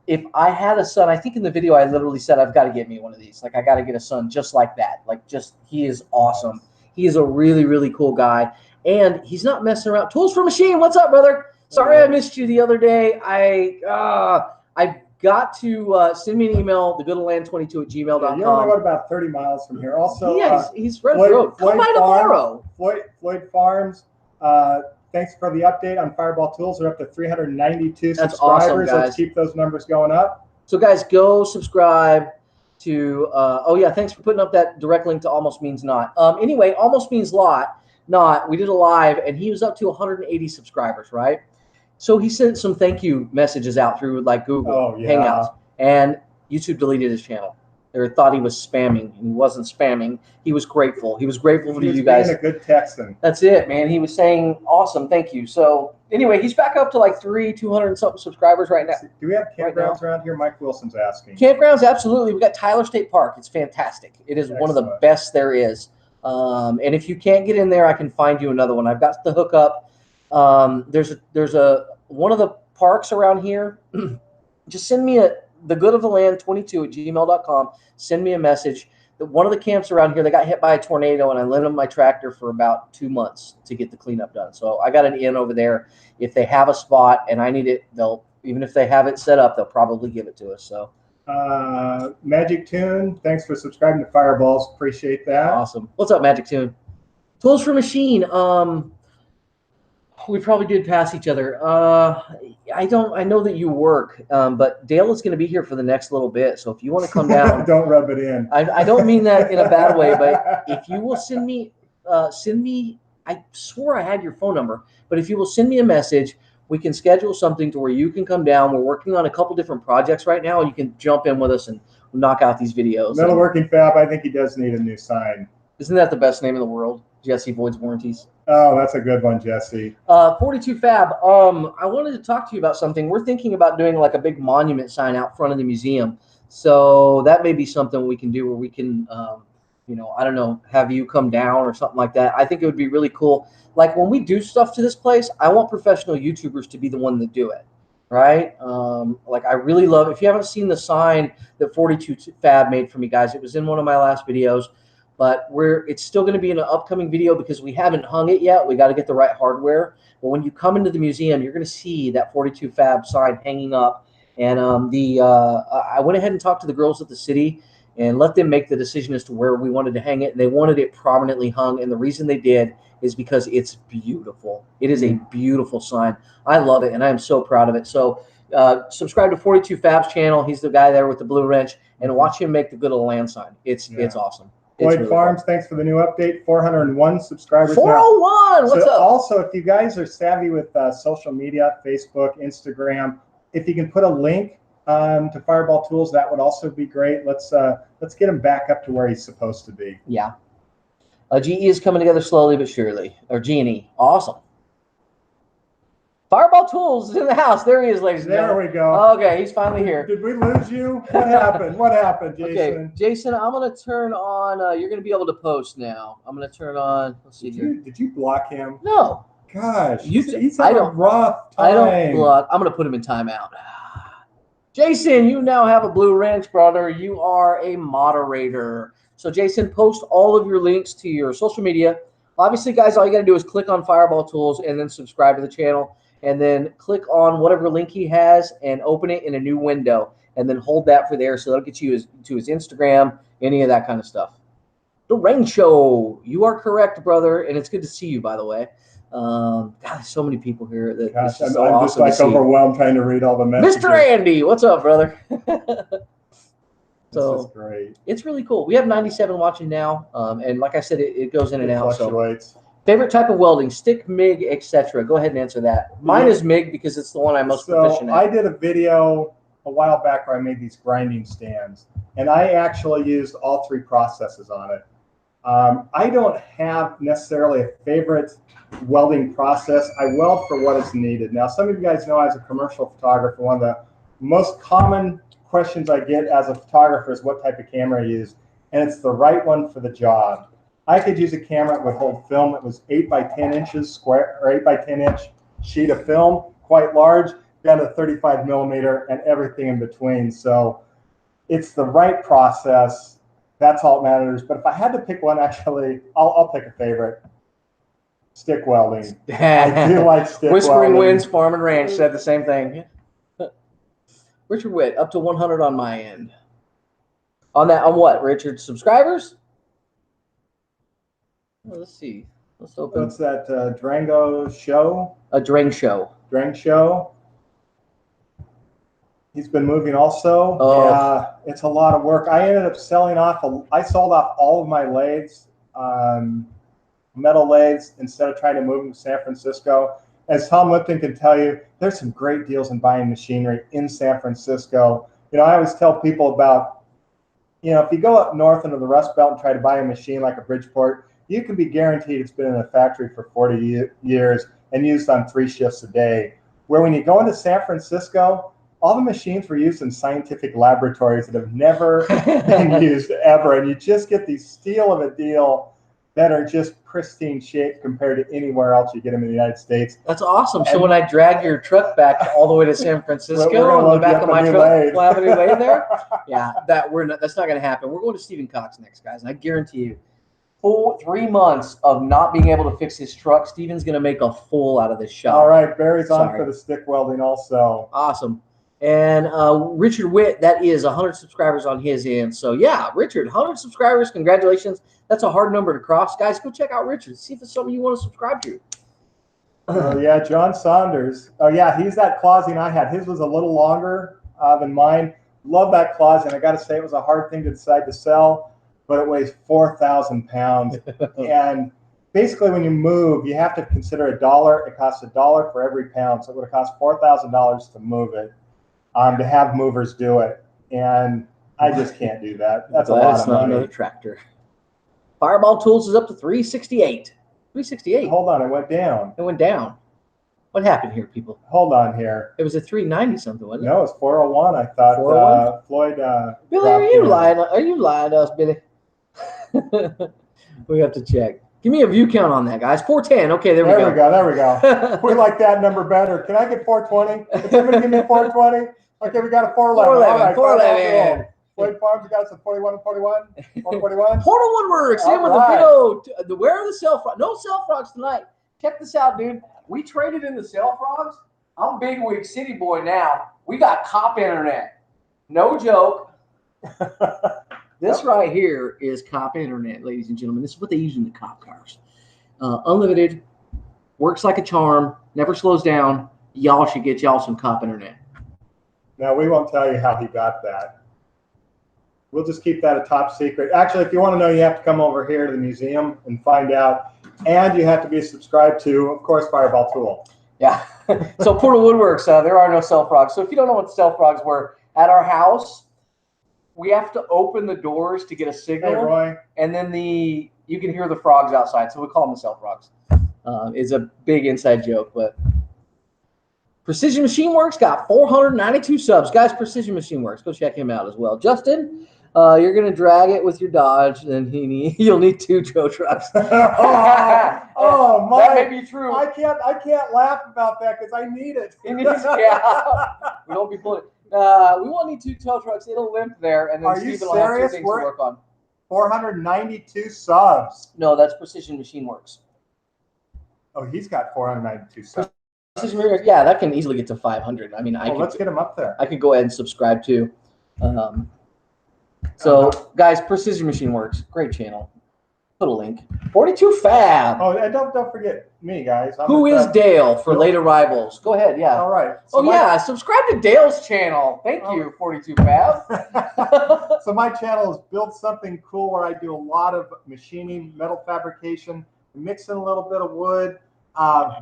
If I had a son, I think in the video I literally said I've got to get me one of these. Like, I got to get a son just like that. Like, just, he is awesome. He is a really, really cool guy, and he's not messing around. Tools for Machine, what's up, brother? Sorry I missed you the other day. I got to send me an email, thegoodlandland22@gmail.com. You're only about 30 miles from here. Also, yeah, he's right up the road. Come by tomorrow. Floyd Farms, thanks for the update on Fireball Tools. They're up to 392 That's subscribers. awesome, guys. Let's keep those numbers going up. So, guys, go subscribe to oh yeah, thanks for putting up that direct link to Almost Means Not. Anyway, Almost Means Not, we did a live, and he was up to 180 subscribers, right? So he sent some thank you messages out through like Google Hangouts, and YouTube deleted his channel. They thought he was spamming, and he wasn't spamming. He was grateful. He was grateful to you guys. Being a good Texan. That's it, man. He was saying, awesome, thank you. So anyway, he's back up to like 200 and something subscribers right now. Do we have campgrounds around here? Mike Wilson's asking. Campgrounds, absolutely. We've got Tyler State Park. It's fantastic. It is one of the best there is. And if you can't get in there, I can find you another one. I've got the hookup. There's one of the parks around here. Just send me thegoodoftheland22@gmail.com. Send me a message. One of the camps around here, they got hit by a tornado, and I lent them my tractor for about 2 months to get the cleanup done. So I got an in over there. If they have a spot and I need it, they'll, even if they have it set up, they'll probably give it to us. So Magic Tune, thanks for subscribing to Fireballs. Appreciate that. Awesome. What's up, Magic Tune? Tools for Machine. We probably did pass each other. I know that you work, but Dale is going to be here for the next little bit. So if you want to come down, don't rub it in. I don't mean that in a bad way, but if you will send me, I swore I had your phone number, but if you will send me a message, we can schedule something to where you can come down. We're working on a couple different projects right now, and you can jump in with us and knock out these videos. Metalworking Fab, I think he does need a new sign. Isn't that the best name in the world? Jesse Voids Warranties. Oh, that's a good one, Jesse. 42 Fab. I wanted to talk to you about something. We're thinking about doing like a big monument sign out front of the museum. So that may be something we can do where we can, I don't know, have you come down or something like that. I think it would be really cool. Like when we do stuff to this place, I want professional YouTubers to be the one that do it. Right? Like I really love, if you haven't seen the sign that 42 Fab made for me, guys, it was in one of my last videos. But it's still going to be in an upcoming video because we haven't hung it yet. We got to get the right hardware. But when you come into the museum, you're going to see that 42 Fab sign hanging up. And I went ahead and talked to the girls at the city and let them make the decision as to where we wanted to hang it. And they wanted it prominently hung. And the reason they did is because it's beautiful. It is a beautiful sign. I love it, and I am so proud of it. So subscribe to 42 Fab's channel. He's the guy there with the blue wrench. And watch him make the Good of the Land sign. It's awesome. Floyd really Farms, thanks for the new update. 401 subscribers. 401, what's up? Also, if you guys are savvy with social media, Facebook, Instagram, if you can put a link to Fireball Tools, that would also be great. Let's get him back up to where he's supposed to be. Yeah. GE is coming together slowly but surely. Or G&E. Awesome. Fireball Tools is in the house. There he is, ladies and gentlemen. There we go. Okay, he's finally here. Did we lose you? What happened? What happened, Jason? Okay, Jason, I'm going to turn on, you're going to be able to post now. I'm going to turn on, let's see here. Did you block him? No. Gosh, he's having a rough time. I don't block. I'm going to put him in timeout. Jason, you now have a blue wrench, brother. You are a moderator. So, Jason, post all of your links to your social media. Obviously, guys, all you got to do is click on Fireball Tools and then subscribe to the channel. And then click on whatever link he has and open it in a new window. And then hold that for there so that'll get you to his Instagram, any of that kind of stuff. The Rain Show. You are correct, brother. And it's good to see you, by the way. God, there's so many people here. Gosh, I'm awesome just like overwhelmed trying to read all the messages. Mr. Andy, what's up, brother? So, this is great. It's really cool. We have 97 watching now. And like I said, it goes in and out. Fluctuates. So. Favorite type of welding, stick, MIG, etc. Go ahead and answer that. Mine is MIG because it's the one I'm most proficient at. I did a video a while back where I made these grinding stands, and I actually used all 3 processes on it. I don't have necessarily a favorite welding process. I weld for what is needed. Now, some of you guys know as a commercial photographer, one of the most common questions I get as a photographer is what type of camera I use, and it's the right one for the job. I could use a camera that would hold film that was 8 by 10 inches square, or 8 by 10 inch sheet of film, quite large, down to 35 millimeter and everything in between. So it's the right process. That's all that matters. But if I had to pick one, actually, I'll pick a favorite. Stick welding. I do like stick Whispering welding. Winds Farm and Ranch said the same thing. Richard Witt, up to 100 on my end. On what, Richard? Subscribers? Well, let's see. Let's open. What's that Durango show? A Drang Show. Drang show. He's been moving also. Oh. Yeah, it's a lot of work. I ended up selling off. I sold off all of my lathes, metal lathes, instead of trying to move them to San Francisco. As Tom Lipton can tell you, there's some great deals in buying machinery in San Francisco. You know, I always tell people about, you know, if you go up north into the Rust Belt and try to buy a machine like a Bridgeport, you can be guaranteed it's been in a factory for 40 years and used on 3 shifts a day. Where when you go into San Francisco, all the machines were used in scientific laboratories that have never been used ever. And you just get these steal of a deal that are just pristine shape compared to anywhere else you get them in the United States. That's awesome. So when I drag your truck back all the way to San Francisco on the back of my truck, we'll have a new lathe there. Yeah, that's not going to happen. We're going to Stephen Cox next, guys. And I guarantee you, 3 months of not being able to fix his truck, Stephen's going to make a fool out of this shop. All right, Barry's on for the stick welding also. Awesome. And Richard Witt, that is 100 subscribers on his end. So, yeah, Richard, 100 subscribers. Congratulations. That's a hard number to cross. Guys, go check out Richard. See if it's something you want to subscribe to. Oh, yeah, John Saunders. Oh, yeah, he's that closing I had. His was a little longer than mine. Love that closing. I got to say, it was a hard thing to decide to sell, but it weighs 4,000 pounds. And basically, when you move, you have to consider $1. It costs $1 for every pound. So it would have cost $4,000 to move it. To have movers do it, and I just can't do that. That's a lot of money. That's not another tractor. Fireball Tools is up to 368. 368. Hold on, it went down. It went down. What happened here, people? Hold on here. It was a 390 something, wasn't it? No, it's 401. I thought 401? Floyd. Billy, are you lying? Are you lying to us, Billy? We have to check. Give me a view count on that, guys. 410. Okay, there we go. There we go. We like that number better. Can I get 420? Can somebody give me 420? Okay, we got a 411. All right, 411. Floyd Farms, we got some 41 and 41. 441. Portal Woodworks in with a video. Where are the cell frogs? No cell frogs tonight. Check this out, dude. We traded in the cell frogs. I'm big wig city boy now. We got cop internet. No joke. This right here is cop internet, ladies and gentlemen. This is what they use in the cop cars. Unlimited, works like a charm, never slows down. Y'all should get y'all some cop internet. Now, we won't tell you how he got that. We'll just keep that a top secret. Actually, if you want to know, you have to come over here to the museum and find out. And you have to be subscribed to, of course, Fireball Tool. Yeah. So Portal Woodworks, there are no cell frogs. So if you don't know what cell frogs were, at our house, we have to open the doors to get a signal. Hey, Roy. And then you can hear the frogs outside. So we call them the cell frogs. It's a big inside joke, but Precision Machine Works got 492 subs. Guys, Precision Machine Works, go check him out as well. Justin, you're going to drag it with your Dodge, and you'll need 2 tow trucks. oh, my. That may be true. I can't laugh about that because I need it. He needs, yeah. We don't be pulling. We won't need 2 tow trucks. It'll limp there, and then Stephen will have 2 things to work on. 492 subs. No, that's Precision Machine Works. Oh, he's got 492 subs. Yeah, that can easily get to 500. I mean, let's get him up there. I could go ahead and subscribe too. So, guys, Precision Machine Works, great channel. Put a link. 42 Fab. Oh, and don't forget me, guys. Who is Dale for late arrivals? Go ahead, yeah. All right. So subscribe to Dale's channel. Thank you, 42 Fab. So my channel is Build Something Cool, where I do a lot of machining, metal fabrication, mixing a little bit of wood.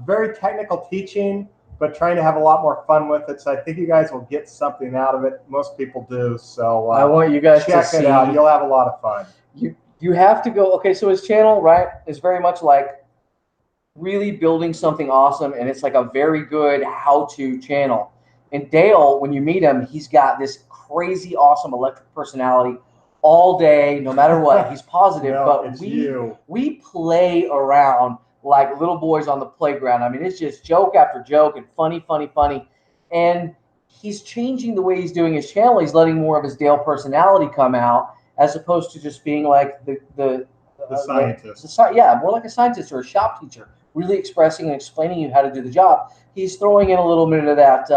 Very technical teaching. but trying to have a lot more fun with it. So I think you guys will get something out of it. Most people do. So I want you guys to check see. it out. You'll have a lot of fun. You have to go. Okay, so his channel, right, is very much like really building something awesome, and it's like a very good how-to channel. And Dale, when you meet him, he's got this crazy awesome electric personality all day, no matter what. He's positive, No, but we play around like little boys on the playground. I mean, it's just joke after joke and funny. And he's changing the way he's doing his channel. He's letting more of his Dale personality come out, as opposed to just being like the scientist. Yeah, more like a scientist or a shop teacher, really expressing and explaining you how to do the job. He's throwing in a little bit of that.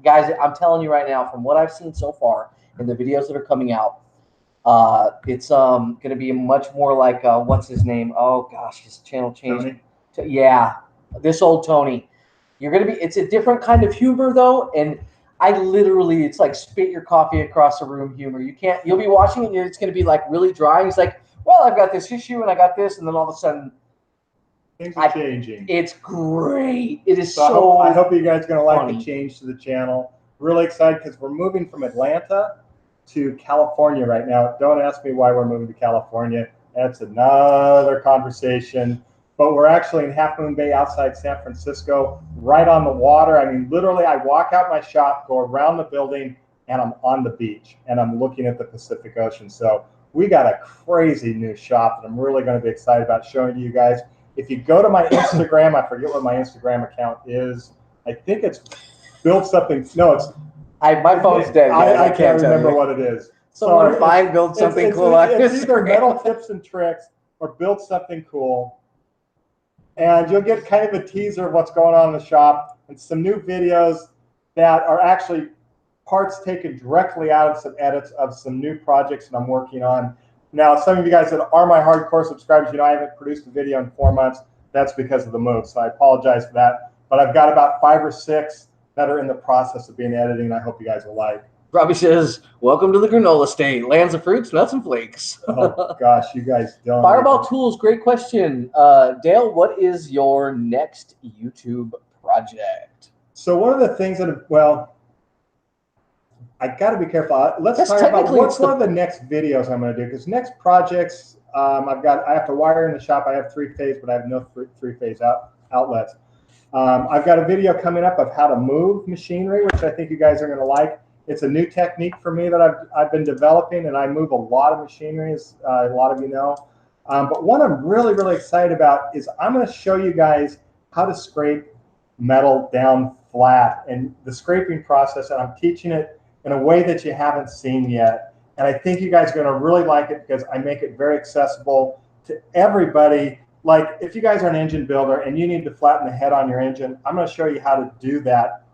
Guys, I'm telling you right now, from what I've seen so far in the videos that are coming out, it's going to be much more like, what's his name? Oh, gosh, his channel changed. Yeah, this old Tony. You're going to be, it's a different kind of humor, though, and I literally, it's like spit your coffee across the room humor. You'll be watching it, and it's going to be like really dry. He's like, well, I've got this issue, and I got this, and then all of a sudden, things are changing. It's great. It is so I hope you guys are going to like funny. the change to the channel. Really excited because we're moving from Atlanta to California right now. Don't ask me why we're moving to California. That's another conversation. But we're actually in Half Moon Bay outside San Francisco, right on the water. I mean, literally, I walk out my shop, go around the building, and I'm on the beach, and I'm looking at the Pacific Ocean. So we got a crazy new shop that I'm really going to be excited about showing to you guys. If you go to my Instagram, I forget what my Instagram account is. I think it's Build Something. No, it's my phone's dead. I can't remember what it is. Someone find Build Something Cool. It's either Metal Tips and Tricks or Build Something Cool. And you'll get kind of a teaser of what's going on in the shop and some new videos that are actually parts taken directly out of some edits of some new projects that I'm working on. Now, some of you guys that are my hardcore subscribers, you know I haven't produced a video in 4 months. That's because of the move, so I apologize for that. But I've got about 5 or 6 that are in the process of being edited, and I hope you guys will like. Robbie says, welcome to the granola state. Lands of fruits, nuts, and flakes. Oh, gosh, you guys don't. Fireball Tools, great question. Dale, what is your next YouTube project? So one of the things that, well, I got to be careful. Let's talk about what's one of the next videos I'm going to do, because next projects, I have to wire in the shop. I have 3-phase, but I have no 3-phase outlets. I've got a video coming up of how to move machinery, which I think you guys are going to like. It's a new technique for me that I've been developing, and I move a lot of machinery, as a lot of you know. But one I'm really, really excited about is I'm going to show you guys how to scrape metal down flat and the scraping process, and I'm teaching it in a way that you haven't seen yet. And I think you guys are going to really like it because I make it very accessible to everybody. Like if you guys are an engine builder and you need to flatten the head on your engine, I'm going to show you how to do that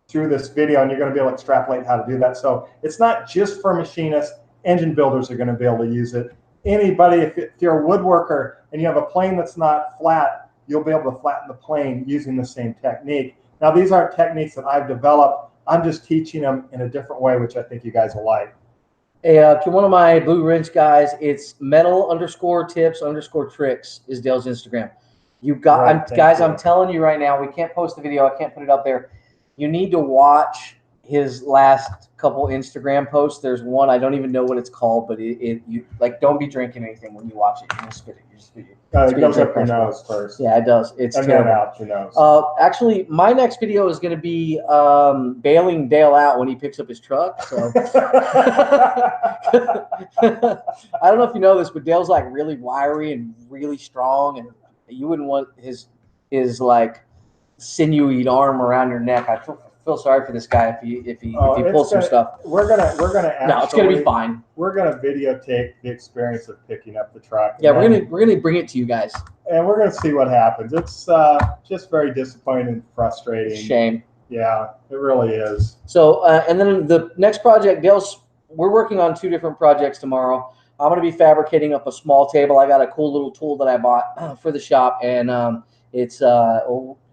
through this video, and you're going to be able to extrapolate how to do that. So it's not just for machinists. Engine builders are going to be able to use it. Anybody, if you're a woodworker and you have a plane that's not flat, you'll be able to flatten the plane using the same technique. Now, these aren't techniques that I've developed. I'm just teaching them in a different way, which I think you guys will like. Hey, to one of my Blue Wrench guys, it's metal_tips_tricks is Dale's Instagram. You got, guys, I'm telling you right now, we can't post the video. I can't put it up there. You need to watch his last couple Instagram posts. There's one, I don't even know what it's called, but you like, don't be drinking anything when you watch it. You just spit it. You just spit it. It goes up your nose first. Yeah, it does. It's terrible. Then out your nose. Actually, my next video is going to be bailing Dale out when he picks up his truck. So I don't know if you know this, but Dale's like really wiry and really strong, and you wouldn't want his like sinewy arm around your neck. I feel sorry for this guy if he pulls some stuff. We're gonna actually, no, it's gonna be fine. We're gonna videotape the experience of picking up the truck. Yeah, we're gonna bring it to you guys, and we're gonna see what happens. It's just very disappointing and frustrating. Shame. Yeah, it really is. So and then the next project, we're working on 2 different projects tomorrow. I'm gonna be fabricating up a small table. I got a cool little tool that I bought for the shop, and it's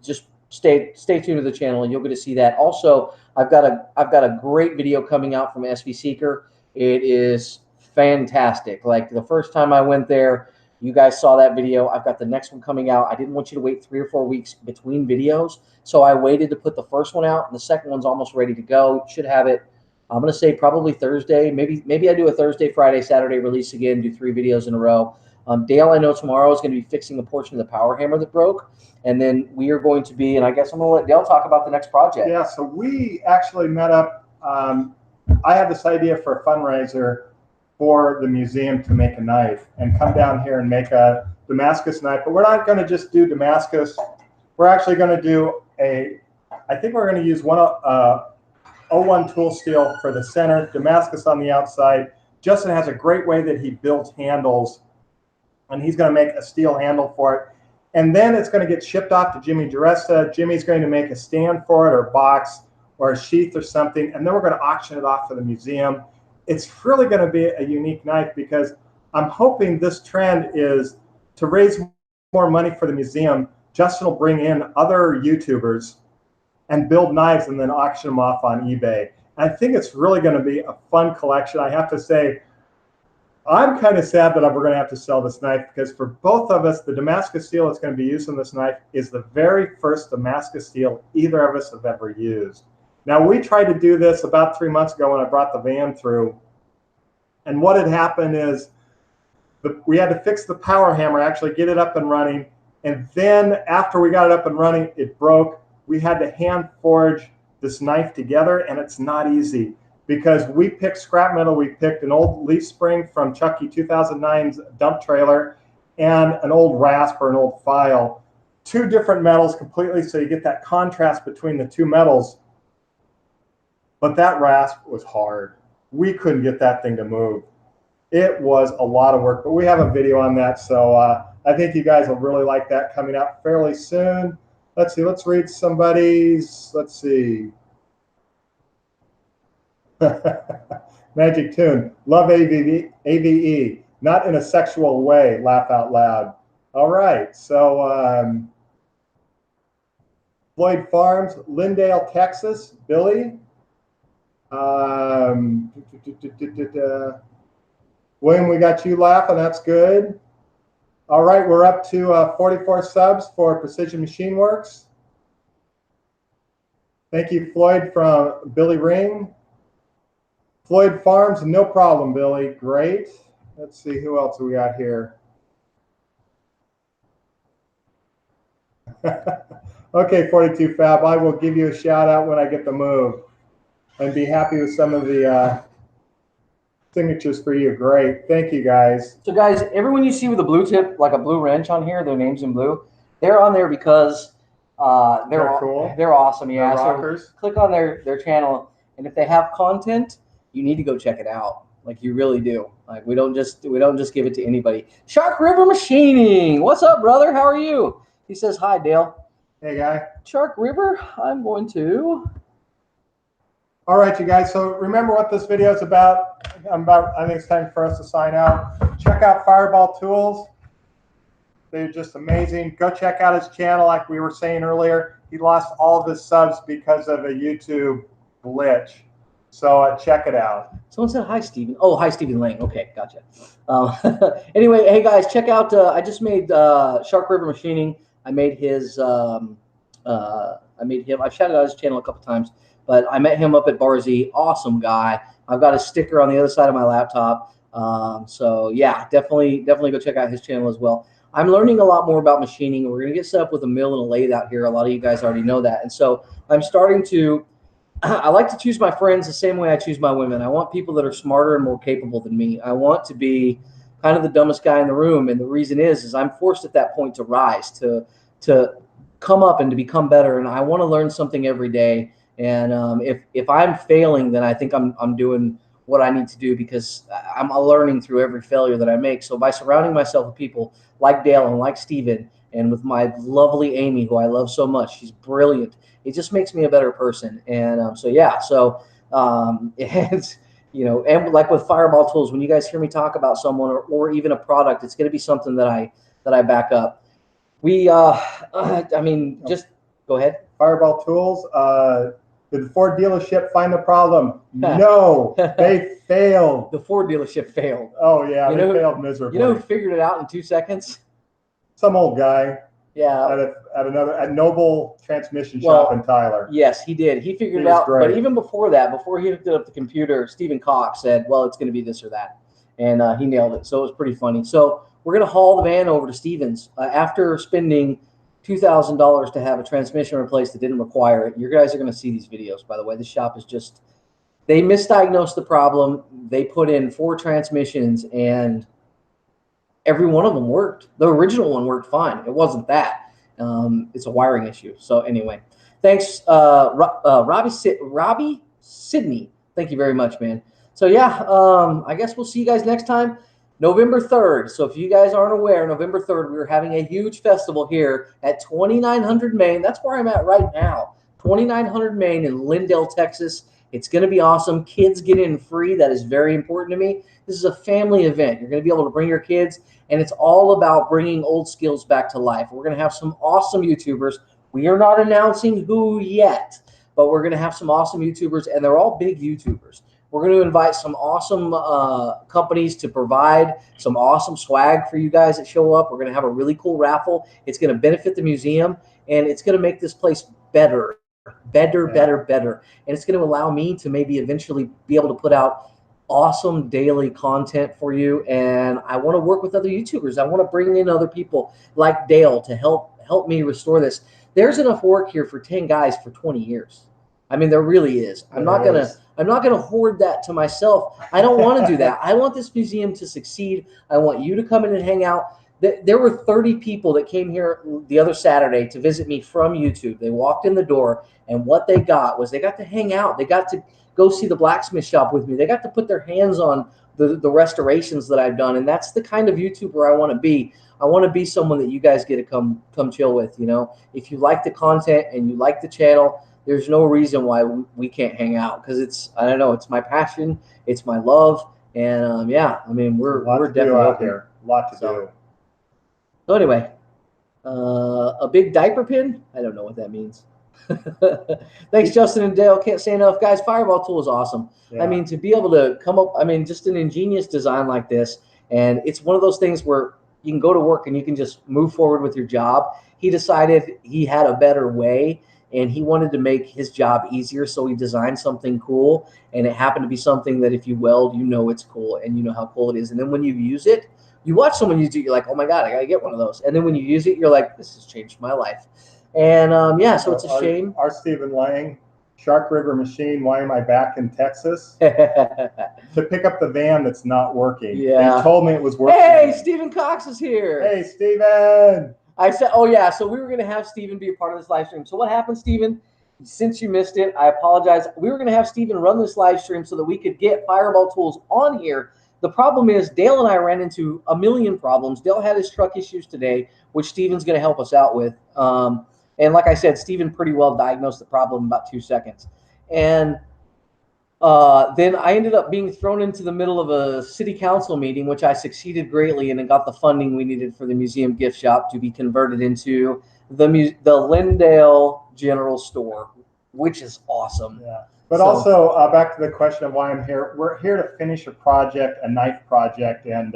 just stay tuned to the channel and you'll get to see that. Also, I've got a great video coming out from SV Seeker. It is fantastic. Like the first time I went there, You guys saw that video. I've got the next one coming out. I didn't want you to wait 3 or 4 weeks between videos, so I waited to put the first one out, and the second one's almost ready to go. Should have it, I'm going to say probably Thursday. Maybe I do a Thursday, Friday, Saturday release again, do 3 videos in a row. Dale, I know tomorrow is going to be fixing a portion of the power hammer that broke, and then we are going to be, and I guess I'm going to let Dale talk about the next project. Yeah, so we actually met up. I had this idea for a fundraiser for the museum to make a knife and come down here and make a Damascus knife. But we're not going to just do Damascus. We're actually going to do I think we're going to use 01 tool steel for the center, Damascus on the outside. Justin has a great way that he builds handles, and he's going to make a steel handle for it. And then it's going to get shipped off to Jimmy Duresta. Jimmy's going to make a stand for it, or a box, or a sheath or something, and then we're going to auction it off for the museum. It's really going to be a unique knife because I'm hoping this trend is to raise more money for the museum. Justin will bring in other YouTubers and build knives and then auction them off on eBay. And I think it's really going to be a fun collection. I have to say, I'm kind of sad that we're going to have to sell this knife because for both of us, the Damascus steel that's going to be used in this knife is the very first Damascus steel either of us have ever used. Now, we tried to do this about 3 months ago when I brought the van through. And what had happened is we had to fix the power hammer, actually get it up and running. And then after we got it up and running, it broke. We had to hand forge this knife together, and it's not easy because we picked scrap metal. We picked an old leaf spring from Chucky 2009's dump trailer and an old rasp or an old file. 2 different metals completely, so you get that contrast between the 2 metals. But that rasp was hard. We couldn't get that thing to move. It was a lot of work, but we have a video on that, so I think you guys will really like that coming out fairly soon. Let's see, let's read somebody's, let's see. Magic Tune, love AVE, not in a sexual way, laugh out loud. All right, so Floyd Farms, Lindale, Texas, Billy. William, we got you laughing. That's good. All right, we're up to 44 subs for Precision Machine Works. Thank you, Floyd, from Billy Ring. Floyd Farms, no problem, Billy. Great. Let's see, who else we got here? Okay, 42 Fab, I will give you a shout out when I get the move. And be happy with some of the signatures for you. Great. Thank you, guys. So, guys, everyone you see with a blue tip, like a blue wrench on here, their name's in blue, they're on there because they're cool. They're awesome. Yeah. They're rockers. So click on their channel, and if they have content, you need to go check it out. Like, you really do. Like, we don't just give it to anybody. Shark River Machining. What's up, brother? How are you? He says hi, Dale. Hey, guy. Shark River. I'm going to. All right, you guys. So remember what this video is about. I think it's time for us to sign out. Check out Fireball Tools. They're just amazing. Go check out his channel. Like we were saying earlier, he lost all of his subs because of a YouTube glitch. So check it out. Someone said hi, Stephen. Oh, hi, Stephen Lane. Okay, gotcha. Anyway, hey guys, check out. I just made Shark River Machining. I made his. I've shouted out his channel a couple times. But I met him up at Barzy. Awesome guy. I've got a sticker on the other side of my laptop. So yeah, definitely go check out his channel as well. I'm learning a lot more about machining. We're going to get set up with a mill and a lathe out here. A lot of you guys already know that. And so I'm starting to, I like to choose my friends the same way I choose my women. I want people that are smarter and more capable than me. I want to be kind of the dumbest guy in the room. And the reason is I'm forced at that point to rise, to come up and to become better. And I want to learn something every day. And if I'm failing, then I think I'm doing what I need to do because I'm learning through every failure that I make. So by surrounding myself with people like Dale and like Steven and with my lovely Amy, who I love so much, she's brilliant. It just makes me a better person. And so yeah, so it's, you know, and like with Fireball Tools, when you guys hear me talk about someone or even a product, it's going to be something that I back up. I mean, just go ahead. Fireball Tools. Did the Ford dealership find the problem? No, they failed. The Ford dealership failed. Oh yeah, they failed miserably. You know who figured it out in 2 seconds? Some old guy. Yeah. At Noble Transmission Shop in Tyler. Yes, he did. He figured it out. Great. But even before that, before he hooked it up to the computer, Stephen Cox said, well, it's going to be this or that. And he nailed it. So it was pretty funny. So we're going to haul the van over to Stephen's. After spending $2,000 to have a transmission replaced that didn't require it. You guys are going to see these videos, by the way. The shop is just, they misdiagnosed the problem. They put in 4 transmissions, and every one of them worked. The original one worked fine. It wasn't that. It's a wiring issue. So anyway, thanks, Robbie Sidney. Thank you very much, man. So yeah, I guess we'll see you guys next time, November 3rd. So if you guys aren't aware, November 3rd, we're having a huge festival here at 2900 Main. That's where I'm at right now. 2900 Main in Lindale, Texas. It's going to be awesome. Kids get in free. That is very important to me. This is a family event. You're going to be able to bring your kids, and it's all about bringing old skills back to life. We're going to have some awesome YouTubers. We are not announcing who yet, but we're going to have some awesome YouTubers, and they're all big YouTubers. We're going to invite some awesome companies to provide some awesome swag for you guys that show up. We're going to have a really cool raffle. It's going to benefit the museum, and it's going to make this place better. And it's going to allow me to maybe eventually be able to put out awesome daily content for you. And I want to work with other YouTubers. I want to bring in other people like Dale to help me restore this. There's enough work here for 10 guys for 20 years. I mean, there really is. I'm not gonna hoard that to myself. I don't want to do that. I want this museum to succeed. I want you to come in and hang out. There were 30 people that came here the other Saturday to visit me from YouTube. They walked in the door, and what they got was they got to hang out. They got to go see the blacksmith shop with me. They got to put their hands on the restorations that I've done, and that's the kind of YouTuber I want to be. I want to be someone that you guys get to come chill with. You know, if you like the content and you like the channel, there's no reason why we can't hang out, because it's, I don't know, it's my passion, it's my love, and yeah, I mean, we're definitely out here. A lot to do. So anyway, a big diaper pin? I don't know what that means. Thanks, Justin and Dale. Can't say enough. Guys, Fireball tool is awesome. Yeah. I mean, to be able to come up, I mean, just an ingenious design like this, and it's one of those things where you can go to work and you can just move forward with your job. He decided he had a better way, and he wanted to make his job easier, so he designed something cool, and it happened to be something that if you weld, you know it's cool, and you know how cool it is. And then when you use it, you watch someone use it, you're like, oh my God, I got to get one of those. And then when you use it, you're like, this has changed my life. And yeah, so it's a shame. Our Stephen Lang, Shark River Machine, why am I back in Texas? To pick up the van that's not working. Yeah. He told me it was working. Hey, Stephen Cox is here. Hey, Stephen. I said, oh yeah, so we were going to have Stephen be a part of this live stream. So what happened, Stephen? Since you missed it, I apologize. We were going to have Stephen run this live stream so that we could get Fireball Tools on here. The problem is Dale and I ran into a million problems. Dale had his truck issues today, which Stephen's going to help us out with. And like I said, Stephen pretty well diagnosed the problem in about 2 seconds. And then I ended up being thrown into the middle of a city council meeting, which I succeeded greatly in and got the funding we needed for the museum gift shop to be converted into the Lindale General Store, which is awesome. Yeah. But also, back to the question of why I'm here. We're here to finish a project, a knife project, and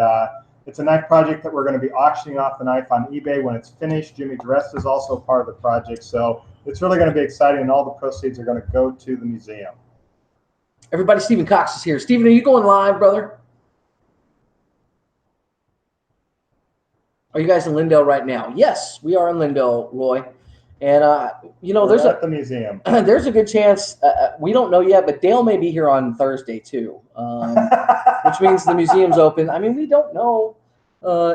it's a knife project that we're going to be auctioning off the knife on eBay when it's finished. Jimmy DeResta is also part of the project, so it's really going to be exciting, and all the proceeds are going to go to the museum. Everybody, Stephen Cox is here. Stephen, are you going live, brother? Are you guys in Lindale right now? Yes, we are in Lindale, Roy. And you know, we're at the museum. There's a good chance we don't know yet, but Dale may be here on Thursday too, which means the museum's open. I mean, we don't know.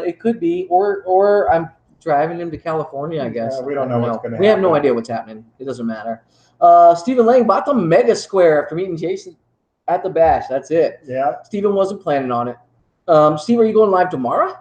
It could be, or I'm driving him to California. I guess we don't know what's going to happen. We have no idea what's happening. It doesn't matter. Stephen Lang bought the Mega Square after meeting Jason at the bash. That's it. Yeah. Stephen wasn't planning on it. Steve, are you going live tomorrow?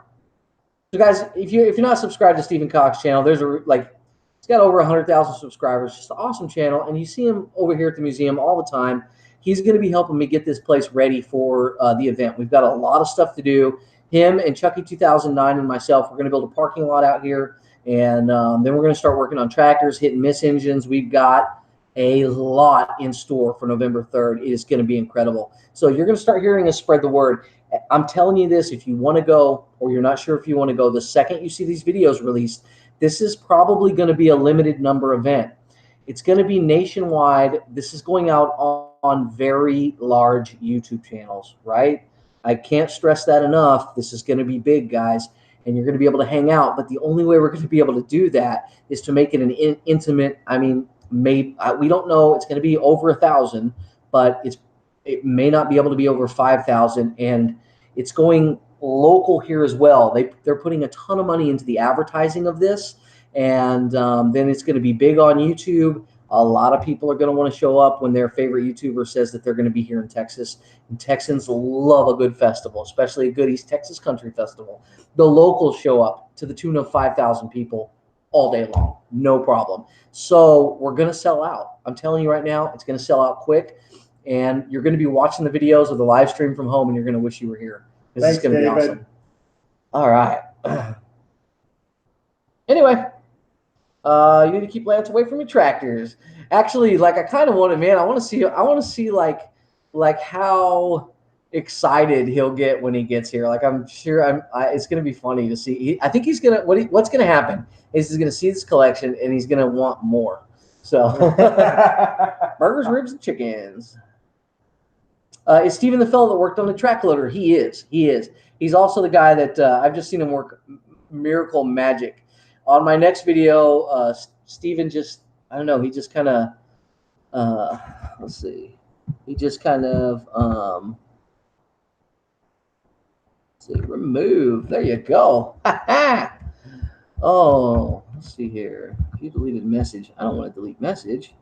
So guys, if you're not subscribed to Stephen Cox channel, there's it's got over 100,000 subscribers. Just an awesome channel, and you see him over here at the museum all the time. He's going to be helping me get this place ready for the event. We've got a lot of stuff to do. Him and Chucky 2009 and myself, we're going to build a parking lot out here, and then we're going to start working on tractors, hit and miss engines. We've got a lot in store for November 3rd. It is going to be incredible. So you're going to start hearing us spread the word. I'm telling you this, if you want to go or you're not sure if you want to go, the second you see these videos released, this is probably going to be a limited number event. It's going to be nationwide. This is going out on very large YouTube channels, right? I can't stress that enough. This is going to be big, guys, and you're going to be able to hang out. But the only way we're going to be able to do that is to make it an intimate. I mean, maybe we don't know. It's going to be over 1,000, but it may not be able to be over 5,000, and it's going local here as well. They're putting a ton of money into the advertising of this, and then it's going to be big on YouTube. A lot of people are going to want to show up when their favorite YouTuber says that they're going to be here in Texas. And Texans love a good festival, especially a good East Texas Country Festival. The locals show up to the tune of 5,000 people all day long, no problem. So we're going to sell out. I'm telling you right now, it's going to sell out quick, and you're going to be watching the videos of the live stream from home, and you're going to wish you were here. This is going to be awesome. All right. Anyway. You need to keep Lance away from your tractors. Actually, like I kind of want to, man. I want to see like how excited he'll get when he gets here. Like I'm sure it's going to be funny to see. I think he's gonna. What's going to happen is he's going to see this collection and he's going to want more. So burgers, ribs, and chickens. Is Steven the fellow that worked on the track loader? He is. He's also the guy that I've just seen him work miracle magic. On my next video, Steven just, I don't know, he just kind of, let's see, he just kind of, let's see, remove, there you go. Oh, let's see here. If you deleted message, I don't want to delete message.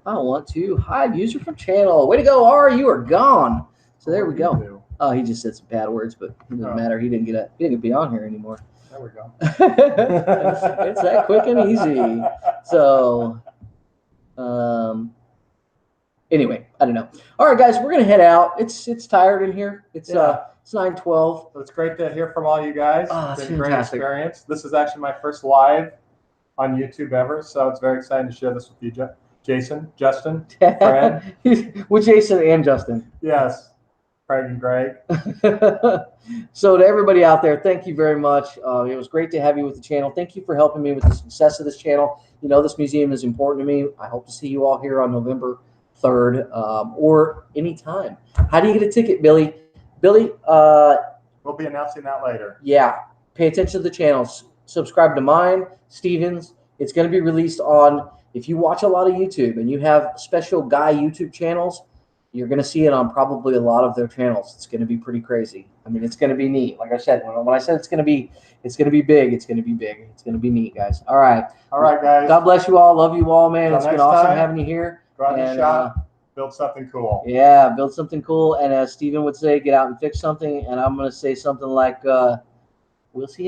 I want to hide user from channel. Way to go, R, you are gone. So there we go. Oh, he just said some bad words, but it doesn't matter. He didn't be on here anymore. There we go. It's that quick and easy. So, anyway, I don't know. All right, guys, we're gonna head out. It's tired in here. It's 9:12. It's great to hear from all you guys. It's been a great experience. This is actually my first live on YouTube ever, so it's very exciting to share this with you, Jason, Justin, Fred. With Jason and Justin. Yes. Craig and Greg. So to everybody out there, thank you very much. It was great to have you with the channel. Thank you for helping me with the success of this channel. You know, this museum is important to me. I hope to see you all here on November 3rd or anytime. How do you get a ticket, Billy? Billy, we'll be announcing that later. Yeah, pay attention to the channels. Subscribe to mine, Steven's. It's going to be released on, if you watch a lot of YouTube and you have special guy YouTube channels, you're going to see it on probably a lot of their channels. It's going to be pretty crazy. I mean, it's going to be neat. Like I said, when I said it's going to be big, it's going to be big. It's going to be neat, guys. All right, guys. God bless you all. Love you all, man. It's been awesome having you here. Go out and shop. Build something cool. Yeah, build something cool. And as Steven would say, get out and fix something. And I'm going to say something like, we'll see you next time.